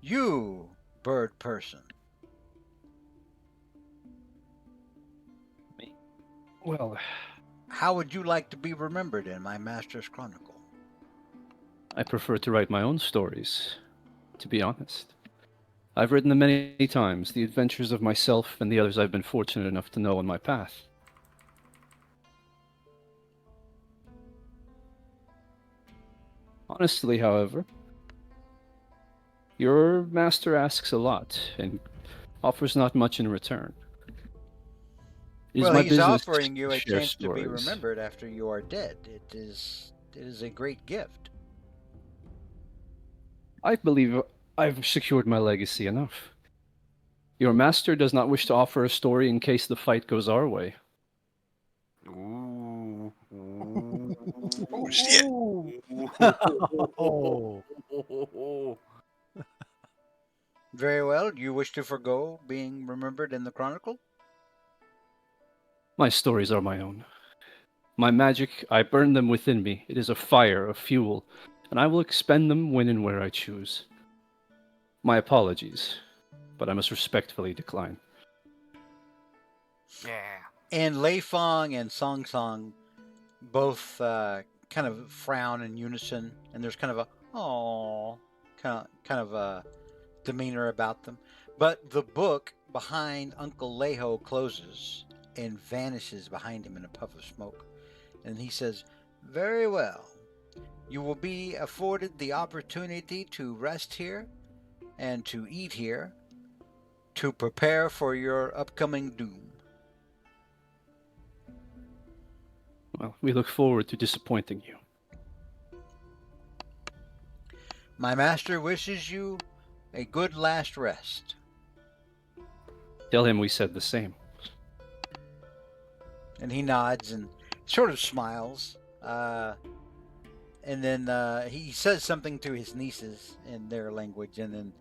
You, bird person. Me? Well, How would you like to be remembered in my master's chronicle? I prefer to write my own stories, to be honest. I've written them many times, the adventures of myself and the others I've been fortunate enough to know on my path. Honestly, however, your master asks a lot and offers not much in return. It is Well, my he's business offering you to a share chance to be stories. remembered after you are dead. It is a great gift. I believe I've secured my legacy enough. Your master does not wish to offer a story in case the fight goes our way. Ooh. Oh shit! Oh. Very well. Do you wish to forego being remembered in the chronicle? My stories are my own. My magic, I burn them within me. It is a fire, a fuel, and I will expend them when and where I choose. My apologies, but I must respectfully decline. Yeah. And Lei Fong and Song Song both kind of frown in unison, and there's kind of a oh kind of a demeanor about them. But the book behind Uncle Leho closes and vanishes behind him in a puff of smoke. And he says, "Very well. You will be afforded the opportunity to rest here and to eat here to prepare for your upcoming doom." Well, we look forward to disappointing you. My master wishes you a good last rest. Tell him we said the same. And he nods and sort of smiles. And then he says something to his nieces in their language, and then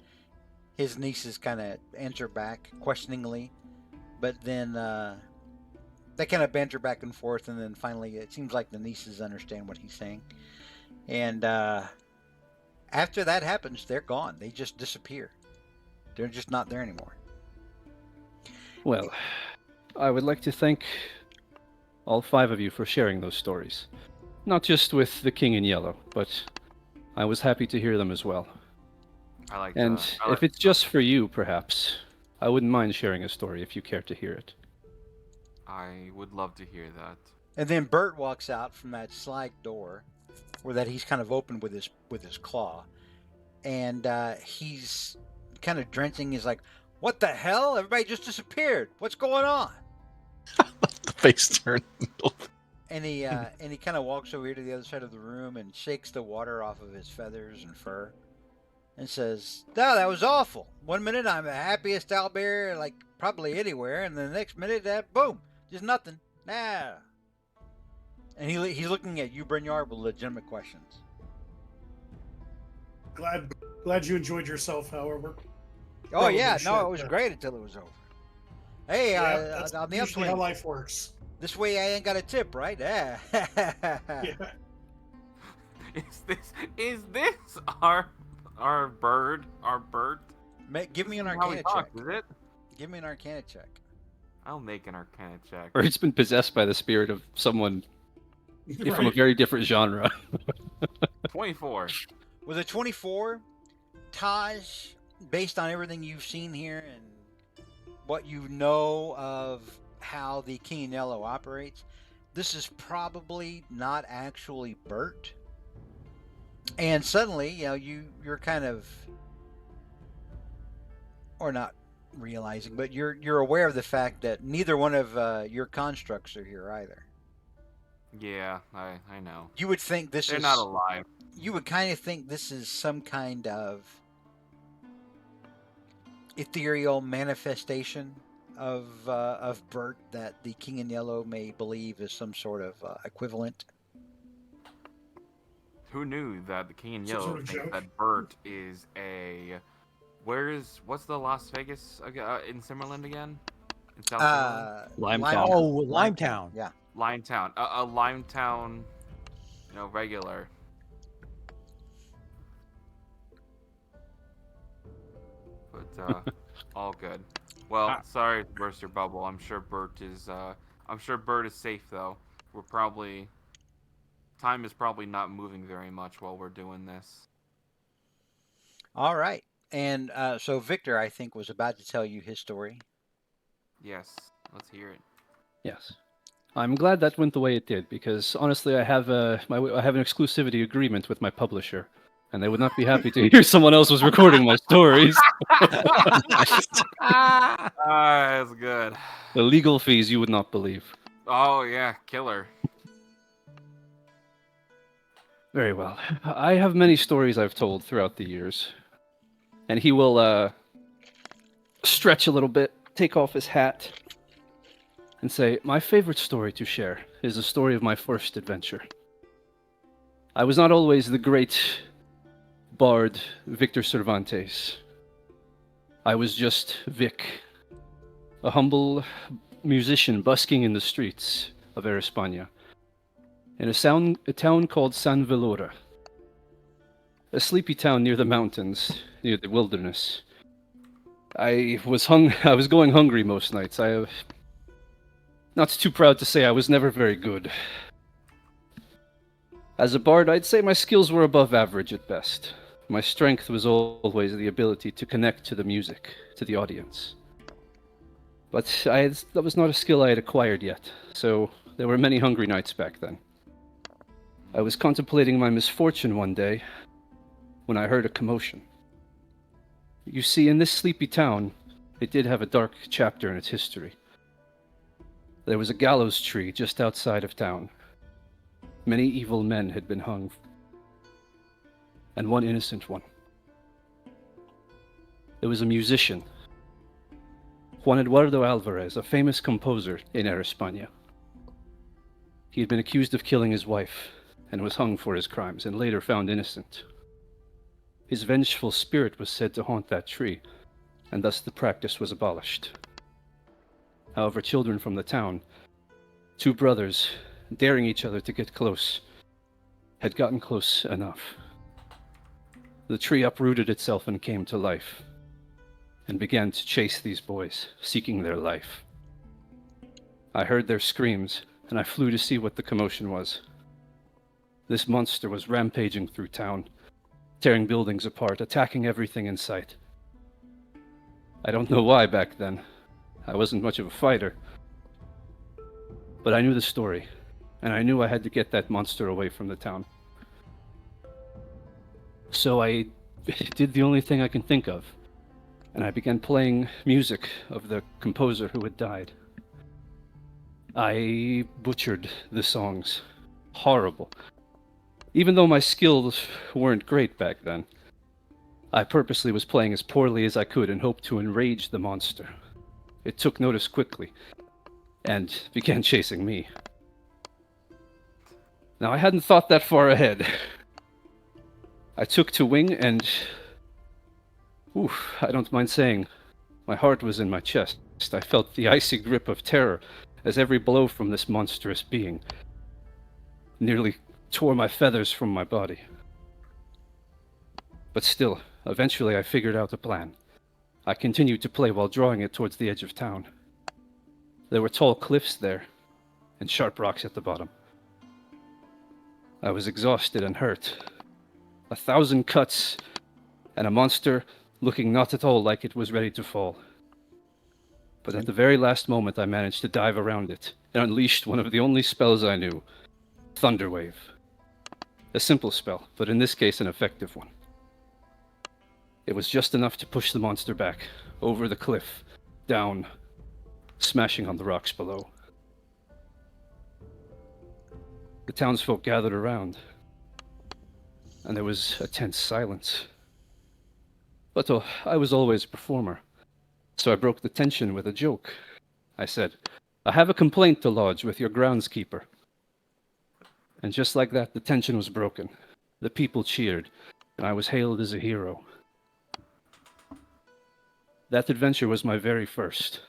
his nieces kind of answer back questioningly. But then they kind of banter back and forth, and then finally it seems like the nieces understand what he's saying. And after that happens, they're gone. They just disappear. They're just not there anymore. Well, I would like to thank all 5 of you for sharing those stories. Not just with the King in Yellow, but I was happy to hear them as well. I like And that. if it's just for you, perhaps, I wouldn't mind sharing a story if you care to hear it. I would love to hear that. And then Bert walks out from that slide door, where that he's kind of opened with his claw, and he's kind of drenching. He's like, "What the hell? Everybody just disappeared. What's going on?" The face turn. And he kind of walks over here to the other side of the room and shakes the water off of his feathers and fur, and says, "No, that was awful. One minute I'm the happiest owlbear like probably anywhere, and the next minute that boom, just nothing. Nah." And he's looking at you, Brynjar, with legitimate questions. Glad you enjoyed yourself. However, Oh Probably yeah, no, short, it was yeah. great until it was over. Hey, Yeah, that's on the usually how upswing. life works. This way I ain't got a tip, right? Yeah. Yeah. Is this our bird? Our bird? Give me an This is how he Arcana talks, check. is it? Give me an Arcana check. I'll make an Arcana check. Or it's been possessed by the spirit of someone from a Right. very different genre. 24. With a 24, Taj, based on everything you've seen here and what you know of how the King in Yellow operates, this is probably not actually Bert. And suddenly, you're kind of, or not realizing, but you're aware of the fact that neither one of your constructs are here either. Yeah, I know. You would think this They're is not alive. You would kind of think this is some kind of ethereal manifestation of Bert that the King in Yellow may believe is some sort of equivalent. Who knew that the King in Some Yellow sort of thinks joke? that Bert is a... What's the Las Vegas in Simmerland again? In South Simmerland? Limetown. Oh, Limetown. Yeah. Limetown. A Limetown, regular. But, all good. Well, sorry to burst your bubble. I'm sure Bert is safe, though. we're probably time is probably not moving very much while we're doing this. All right. And so Victor, I think, was about to tell you his story. Yes, let's hear it. Yes. I'm glad that went the way it did because honestly, I have I have an exclusivity agreement with my publisher, and they would not be happy to hear someone else was recording my stories. Ah, that's good. The legal fees you would not believe. Oh yeah, killer. Very well. I have many stories I've told throughout the years, and he will stretch a little bit, take off his hat, and say, "My favorite story to share is the story of my first adventure. I was not always the great bard Victor Cervantes. I was just Vic, a humble musician busking in the streets of España, in a town called San Velora, a sleepy town near the mountains, near the wilderness. I was going hungry most nights. Not too proud to say I was never very good. As a bard, I'd say my skills were above average at best. My strength was always the ability to connect to the music, to the audience. But that was not a skill I had acquired yet, so there were many hungry nights back then. I was contemplating my misfortune one day when I heard a commotion. You see, in this sleepy town, it did have a dark chapter in its history. There was a gallows tree just outside of town. Many evil men had been hung, and one innocent one. There was a musician, Juan Eduardo Alvarez, a famous composer in España. He had been accused of killing his wife and was hung for his crimes and later found innocent. His vengeful spirit was said to haunt that tree, and thus the practice was abolished. However, children from the town, two brothers, daring each other to get close, had gotten close enough. The tree uprooted itself and came to life, and began to chase these boys, seeking their life. I heard their screams, and I flew to see what the commotion was. This monster was rampaging through town, tearing buildings apart, attacking everything in sight. I don't know why back then. I wasn't much of a fighter. But I knew the story, and I knew I had to get that monster away from the town. So I did the only thing I can think of, and I began playing music of the composer who had died. I butchered the songs. Horrible. Even though my skills weren't great back then, I purposely was playing as poorly as I could and hoped to enrage the monster. It took notice quickly, and began chasing me. Now, I hadn't thought that far ahead. I took to wing and... I don't mind saying, my heart was in my chest. I felt the icy grip of terror as every blow from this monstrous being nearly tore my feathers from my body. But still, eventually I figured out a plan. I continued to play while drawing it towards the edge of town. There were tall cliffs there, and sharp rocks at the bottom. I was exhausted and hurt. 1,000 cuts, and a monster looking not at all like it was ready to fall. But at the very last moment I managed to dive around it, and unleashed one of the only spells I knew, Thunderwave. A simple spell, but in this case an effective one. It was just enough to push the monster back, over the cliff, down, smashing on the rocks below. The townsfolk gathered around, and there was a tense silence. But I was always a performer, so I broke the tension with a joke. I said, "I have a complaint to lodge with your groundskeeper." And just like that, the tension was broken. The people cheered, and I was hailed as a hero. That adventure was my very first.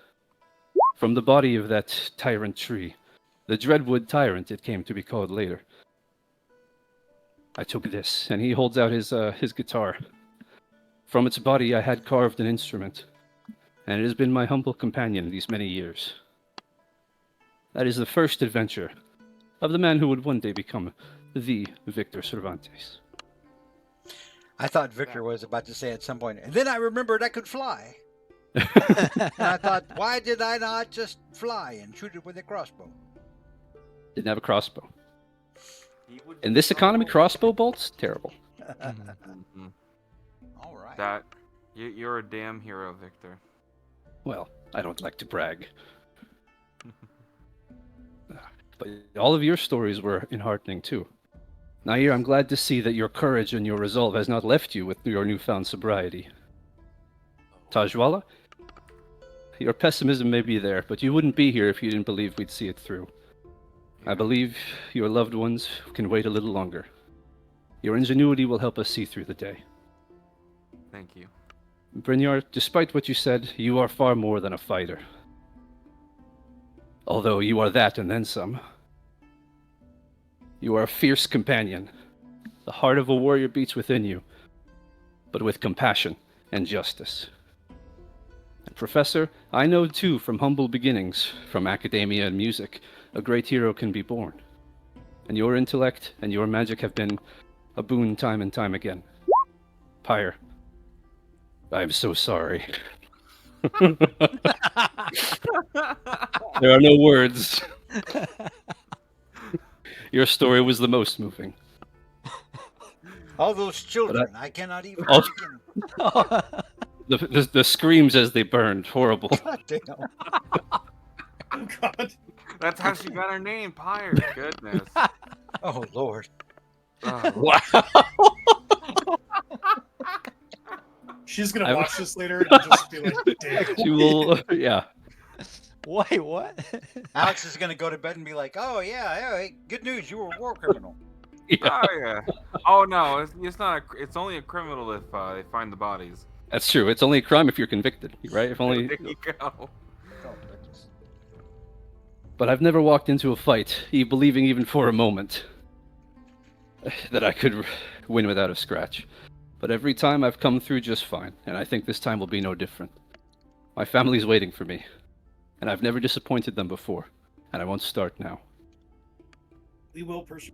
From the body of that tyrant tree, the Dreadwood Tyrant it came to be called later, I took this, and he holds out his guitar. From its body I had carved an instrument, and it has been my humble companion these many years. That is the first adventure of the man who would one day become the Victor Cervantes. I thought Victor was about to say at some point, and then I remembered I could fly. And I thought, why did I not just fly and shoot it with a crossbow? Didn't have a crossbow. He would In this economy, crossbow bolts? Terrible. Mhm. All right. That you're a damn hero, Victor. Well, I don't like to brag. But all of your stories were enheartening too. Nair, I'm glad to see that your courage and your resolve has not left you with your newfound sobriety. Tajwala, your pessimism may be there, but you wouldn't be here if you didn't believe we'd see it through. I believe your loved ones can wait a little longer. Your ingenuity will help us see through the day. Thank you. Brynjar, despite what you said, you are far more than a fighter. Although you are that and then some. You are a fierce companion. The heart of a warrior beats within you, but with compassion and justice. And Professor, I know too from humble beginnings, from academia and music, a great hero can be born. And your intellect and your magic have been a boon time and time again. Pyre, I'm so sorry. There are no words. Your story was the most moving. All those children, I cannot even Oh. begin. The screams as they burned, horrible. God damn. Oh God. That's how she got her name, Pyre. Goodness. Oh Lord. Oh, Wow. She's gonna I- watch this later and just be like, "Damn." She will, yeah. Wait, what? Alex is gonna go to bed and be like, "Oh yeah, hey, good news, you were a war criminal." Yeah, oh yeah. Oh no, it's not. It's only a criminal if they find the bodies. that's true. It's only a crime if you're convicted, right? If only. There you go. Oh, goodness. But I've never walked into a fight, believing even for a moment that I could win without a scratch. But every time I've come through just fine, and I think this time will be no different. My family's waiting for me, and I've never disappointed them before, and I won't start now. We will pursue.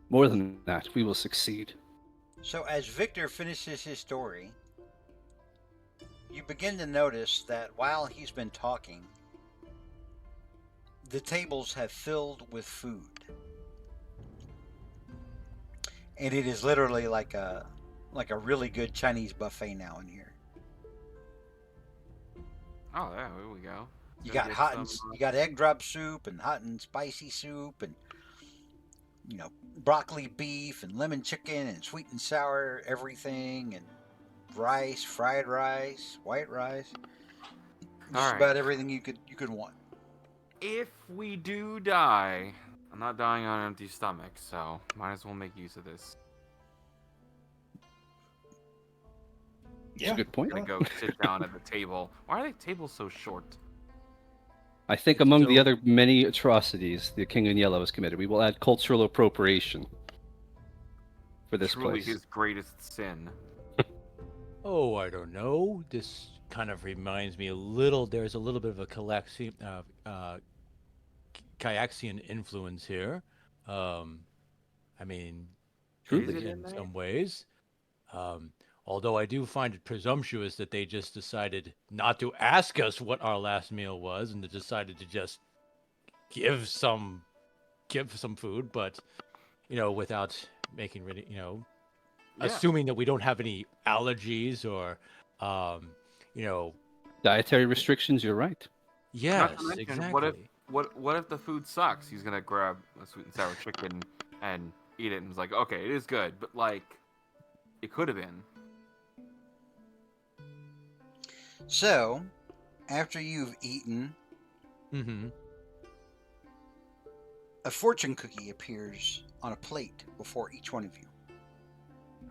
More than that, we will succeed. So as Victor finishes his story, you begin to notice that while he's been talking, the tables have filled with food. And it is literally like a really good Chinese buffet now in here. Oh yeah, there we go. You Gonna got get you got egg drop soup and hot and spicy soup and broccoli beef and lemon chicken and sweet and sour everything and rice, fried rice, white rice. Just All right. about everything you could want. If we do die, I'm not dying on an empty stomach, so might as well make use of this. That's a good point. I'm gonna go sit down at the table. Why are the tables so short? I think among the So- other many atrocities the King in Yellow has committed, we will add cultural appropriation for this Truly place. his greatest sin. Oh, I don't know. This kind of reminds me a little. There's a little bit of a Kyaxian influence here. I mean, Truly. Is it in in there? some ways. Although I do find it presumptuous that they just decided not to ask us what our last meal was, and they decided to just give some food, but without making really, Yeah. assuming that we don't have any allergies or, Dietary restrictions, you're right. Not yes, to mention, exactly. what if the food sucks? He's gonna grab a sweet and sour chicken and eat it, and he's like, okay, it is good, but like, it could have been. So, after you've eaten, Mm-hmm. a fortune cookie appears on a plate before each one of you.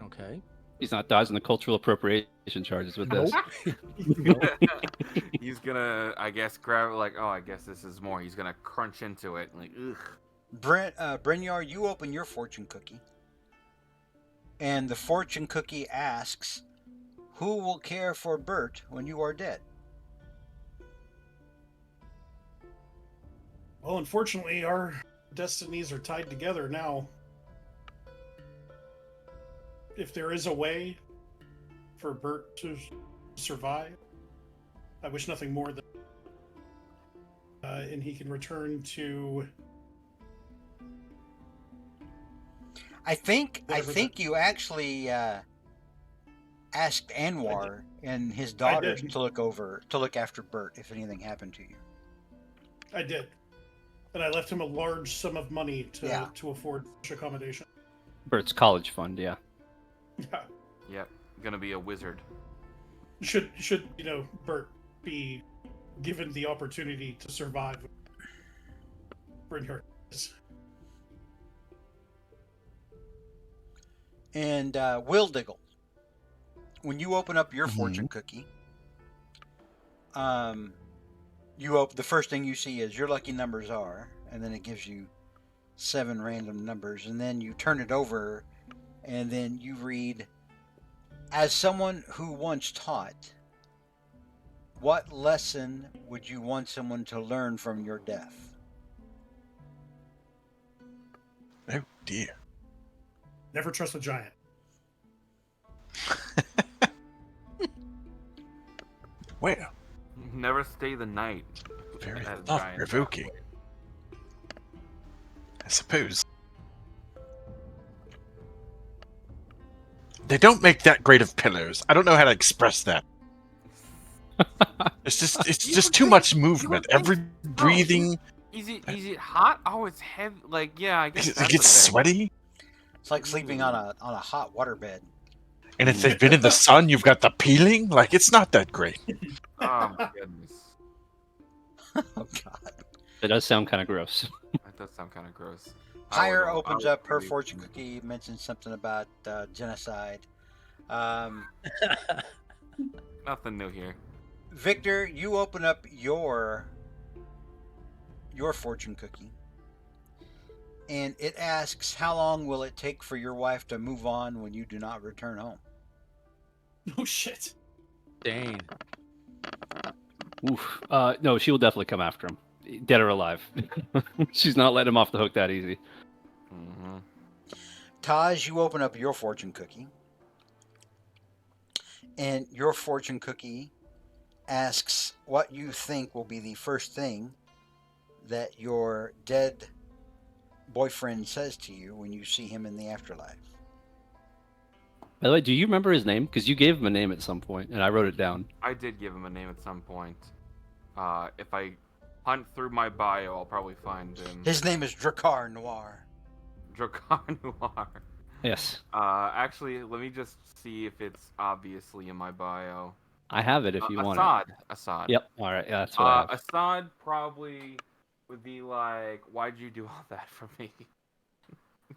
Okay. He's not dodging the cultural appropriation charges with this. He's gonna, I guess, grab it like, oh, I guess this is more. He's gonna crunch into it, like, ugh. Brynjar, you open your fortune cookie, and the fortune cookie asks, "Who will care for Bert when you are dead?" Well, unfortunately, our destinies are tied together now. If there is a way for Bert to survive, I wish nothing more than, and he can return to. I think Whatever you actually asked Anwar and his I daughters did. to look after Bert if anything happened to you. I did, and I left him a large sum of money to Yeah. to afford such accommodation. Bert's college fund, yeah. Yeah. Yep, gonna be a wizard. Should Bert be given the opportunity to survive for inheritance? And Will Diggle, when you open up your fortune Mhm. cookie, the first thing you see is your lucky numbers are, and then it gives you 7 random numbers, and then you turn it over, and then you read, as someone who once taught, what lesson would you want someone to learn from your death? Oh dear. Never trust a giant. Well, Never stay the night. very As thought giant provoking. I suppose. They don't make that great of pillows. I don't know how to express that. It's You just would too think- much you movement. would think- Every breathing, Is it hot? Oh, it's heavy. Like, yeah, I guess it that's gets a thing. sweaty. It's like sleeping on a hot water bed. And if they've been in the sun, you've got the peeling. Like, it's not that great. Oh my goodness, Oh God. It does sound kind of gross. that does sound kind of gross. Hire opens up her really- fortune cookie, mentions something about genocide. Nothing new here. Victor, you open up your fortune cookie, and it asks, how long will it take for your wife to move on when you do not return home? Oh shit. Dane. Oof. No, she will definitely come after him, dead or alive. She's not letting him off the hook that easy. Mm-hmm. Taj, you open up your fortune cookie, and your fortune cookie asks what you think will be the first thing that your dead boyfriend says to you when you see him in the afterlife. By the way, do you remember his name? Because you gave him a name at some point, and I wrote it down. I did give him a name at some point. If I hunt through my bio, I'll probably find him. His name is Drakkar Noir. Drakkar Noir. Yes, Actually, let me just see if it's obviously in my bio. I have it if you want it. Assad. Yep. All right. Yeah, that's what I have. Assad probably would be like, "Why'd you do all that for me?"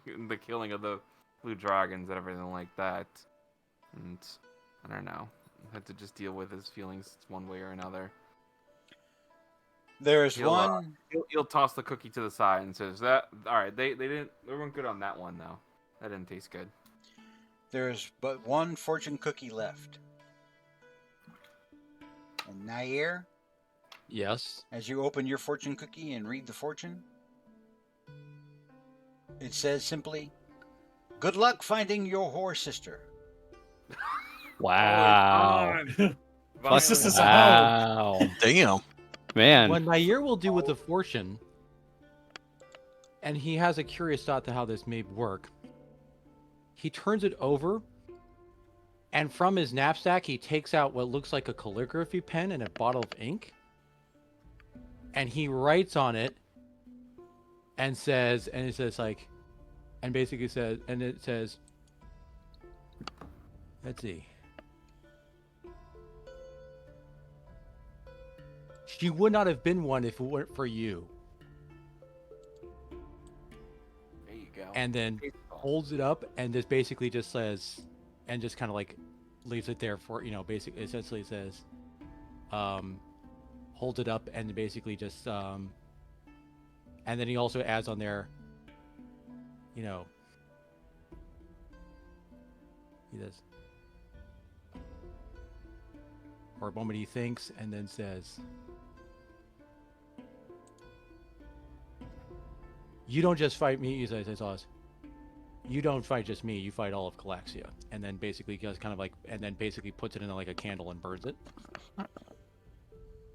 The killing of the blue dragons and everything like that. And I don't know. I had to just deal with his feelings one way or another. There's He'll, one. He'll toss the cookie to the side and says, "That all right? They weren't good on that one though. That didn't taste good." There's but one fortune cookie left. And Nair, Yes. as you open your fortune cookie and read the fortune, it says simply, "Good luck finding your whore sister." Wow. My sister's a hoe. Wow. Damn. Man. What Nair will do with the fortune, and he has a curious thought to how this may work. He turns it over, and from his knapsack, he takes out what looks like a calligraphy pen and a bottle of ink, and he writes on it, and it says like, and basically says, and it says, let's see. She would not have been one if it weren't for you. There you go. And then holds it up and just basically just says, and just kind of like leaves it there for, basically essentially says, hold it up and basically just, and then he also adds on there, he does. For a moment he thinks and then says, you don't just fight me. He says, you don't fight just me. You fight all of Calaxia, and then basically does kind of like, and then basically puts it in like a candle and burns it.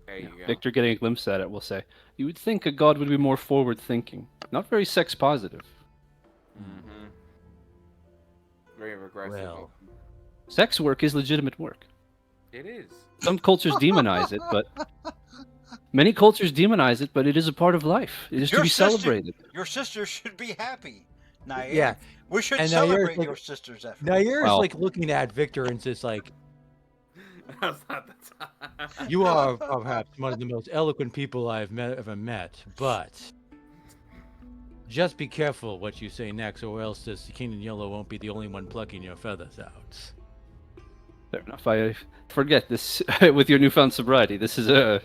There you go. Victor, getting a glimpse at it, will say, "You would think a god would be more forward-thinking, not very sex-positive. Mm-hmm. Very regressive. Well. Sex work is legitimate work. It is. Some cultures demonize it, but many cultures demonize it, but it is a part of life. It is to Your be sister- celebrated." Your sister should be happy. Nair. Yeah. We should And Nair's celebrate like- your sister's effort. Nair's Well- like looking at Victor and just like, That's not the time. you are perhaps one of the most eloquent people I've ever met, but just be careful what you say next, or else this King in Yellow won't be the only one plucking your feathers out. Fair enough. I forget this with your newfound sobriety. This is a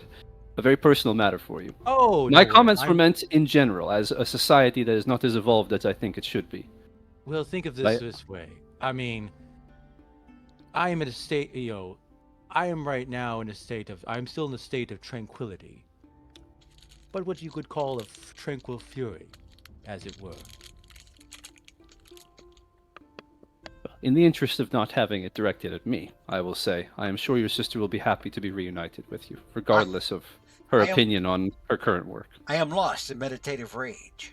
very personal matter for you. Oh, My no, comments were I'm- meant in general, as a society that is not as evolved as I think it should be. Well, think of this Right. this way. I mean, I am in a state, I am right now in a state of, I'm still in a state of tranquility. But what you could call a tranquil fury, as it were. In the interest of not having it directed at me, I will say, I am sure your sister will be happy to be reunited with you, regardless of her I am- opinion on her current work. I am lost in meditative rage.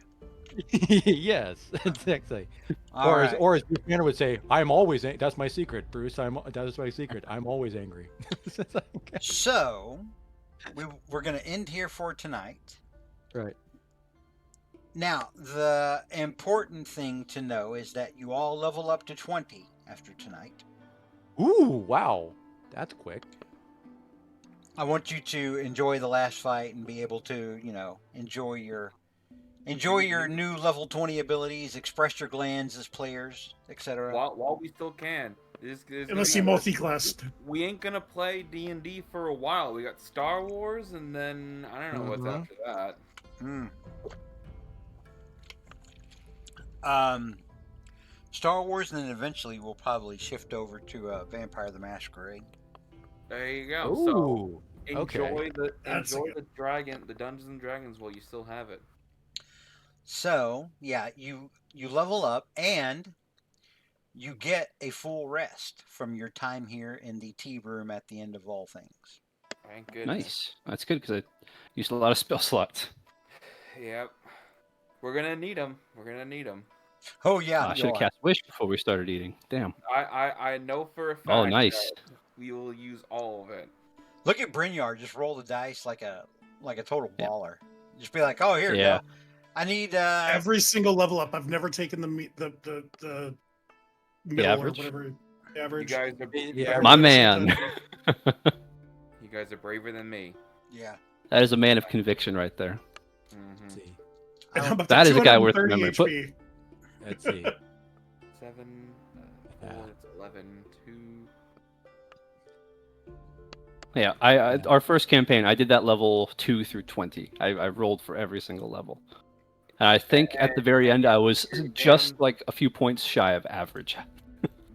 Yes, exactly. All Or, right. as Bruce Banner would say, I'm always, that's my secret, Bruce. That is my secret. I'm always angry. So, we're going to end here for tonight. Right. Now, the important thing to know is that you all level up to 20 after tonight. Ooh, wow. That's quick. I want you to enjoy the last fight and be able to, enjoy your new level 20 abilities, express your glands as players, etc. While we still can. This is Unless gonna you be- multi-class. We ain't gonna play D&D for a while. We got Star Wars, and then I don't know what's Mhm. after that. Star Wars, and then eventually we'll probably shift over to Vampire the Masquerade. There you go. So Ooh. enjoy okay. That's a enjoy the Dungeons and Dragons while you still have it. So, yeah, you level up and you get a full rest from your time here in the tea room at the end of all things. Thank goodness. Nice. That's good, because I used a lot of spell slots. Yep. We're gonna need them. We're gonna need them. Oh yeah, I you should have are. cast Wish before we started eating. Damn. I know for a fact. Oh, nice. that we will use all of it. Look at Brynjar, just roll the dice like a total Yeah. baller. Just be like, oh, here you Yeah. go. I need Every single level up, I've never taken the middle average? or whatever. You Average. guys are Yeah, My every man. single time. you guys are braver than me. yeah. That is a man of conviction right there. Mm-hmm. See. And I'm up to That is a guy worth 230 remembering. HP. Let's see. 7, 4, it's 11, 2. Yeah, our first campaign, I did that level 2 through 20. I rolled for every single level. And I think at the very end, I was just like a few points shy of average.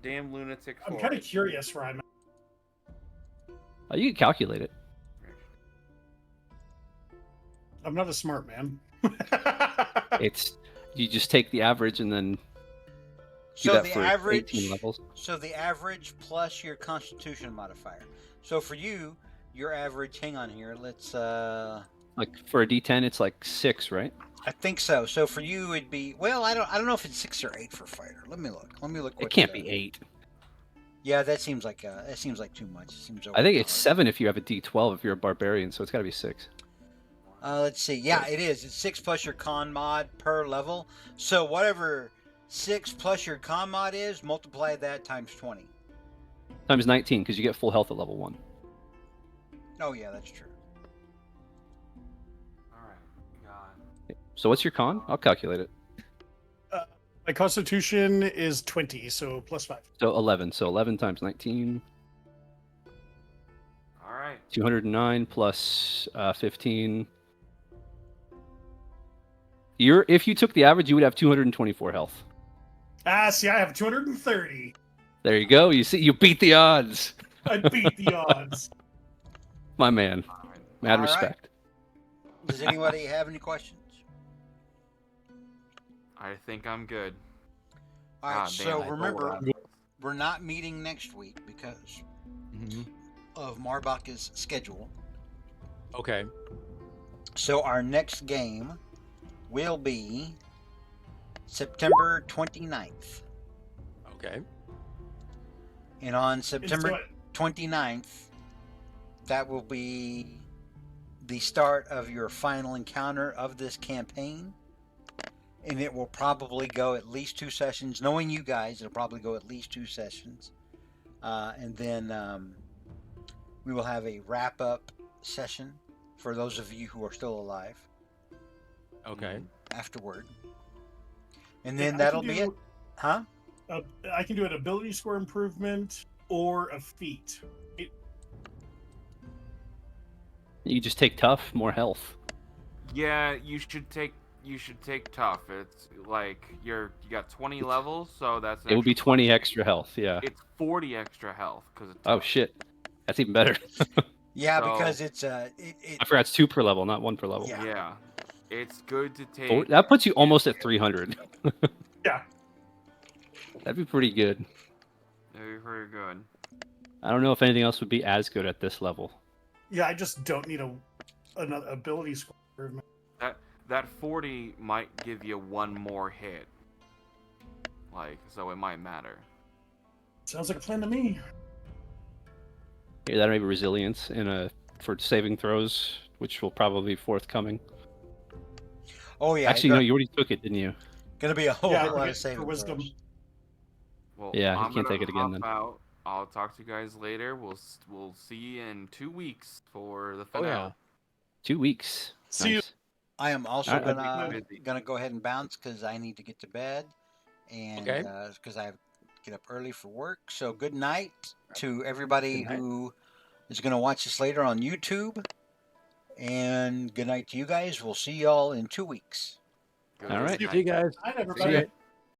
Damn lunatic. I'm forest. kind of curious where I'm at. You can calculate it. I'm not a smart man. It's you just take the average and then do So that the for average 18 levels. So the average plus your constitution modifier. So for you, your average, hang on here, let's Like for a D10, it's like 6, right? I think so. So for you it'd be, well, I don't know if it's 6 or 8 for fighter. Let me look. What It can't be 8. Yeah, that seems like too much. It seems I think it's overpowered. 7 if you have a D12 if you're a barbarian, so it's got to be 6. Let's see. Yeah, it is. It's 6 plus your con mod per level. So whatever 6 plus your con mod is, multiply that times 20. Times 19 because you get full health at level 1. Oh yeah, that's true. Alright, God. So what's your con? I'll calculate it. My constitution is 20, so plus 5. So 11. So 11 times 19, Alright. 209 plus 15. If you took the average, you would have 224 health. See, I have 230. There you go. You see, you beat the odds. I beat the odds. My man. Mad All right. respect. Does anybody have any questions? I think I'm good. All right, God so damn, remember, Levis. we're not meeting next week because Mhm. of Marbach's schedule. Okay. So our next game will be September 29th. Okay. And on Let's September do it. 29th, that will be the start of your final encounter of this campaign. And it will probably go at least 2 sessions. Knowing you guys, it'll probably go at least 2 sessions. And then we will have a wrap up session for those of you who are still alive Okay. afterward. And And then I can that'll be it. do Huh? I can do an ability score improvement or a feat. You just take tough, more health. Yeah, you should take tough. It's like you got 20 levels, so that's an It would be extra 20 extra health. Yeah. It's 40 extra health because of Oh tough. shit, that's even better. Yeah, So- because it's I forgot it's 2 per level, not 1 per level. Yeah. Yeah, it's good to So take. that puts you almost at 300. Yeah. That'd be pretty good. Very, very good. I don't know if anything else would be as good at this level. Yeah, I just don't need another ability score improvement. That 40 might give you one more hit. Like, so it might matter. Sounds like a plan to me. Yeah, that may be resilience for saving throws, which will probably be forthcoming. Oh yeah. Actually, no, you already took it, didn't you? Gonna be a whole Yeah, lot for of saving wisdom. throws. Well, Yeah, you I'm can't gonna take it again hop then. out. I'll talk to you guys later. We'll see you in 2 weeks for the Oh finale. yeah. 2 weeks. See you. Nice. I am also Alright, gonna go ahead and bounce because I need to get to bed, and Okay. because I have to get up early for work. So good night to everybody Good night. who is gonna watch this later on YouTube, and good night to you guys. We'll see y'all in 2 weeks. Good All right. night. See you guys. Night, See everybody. ya. Night.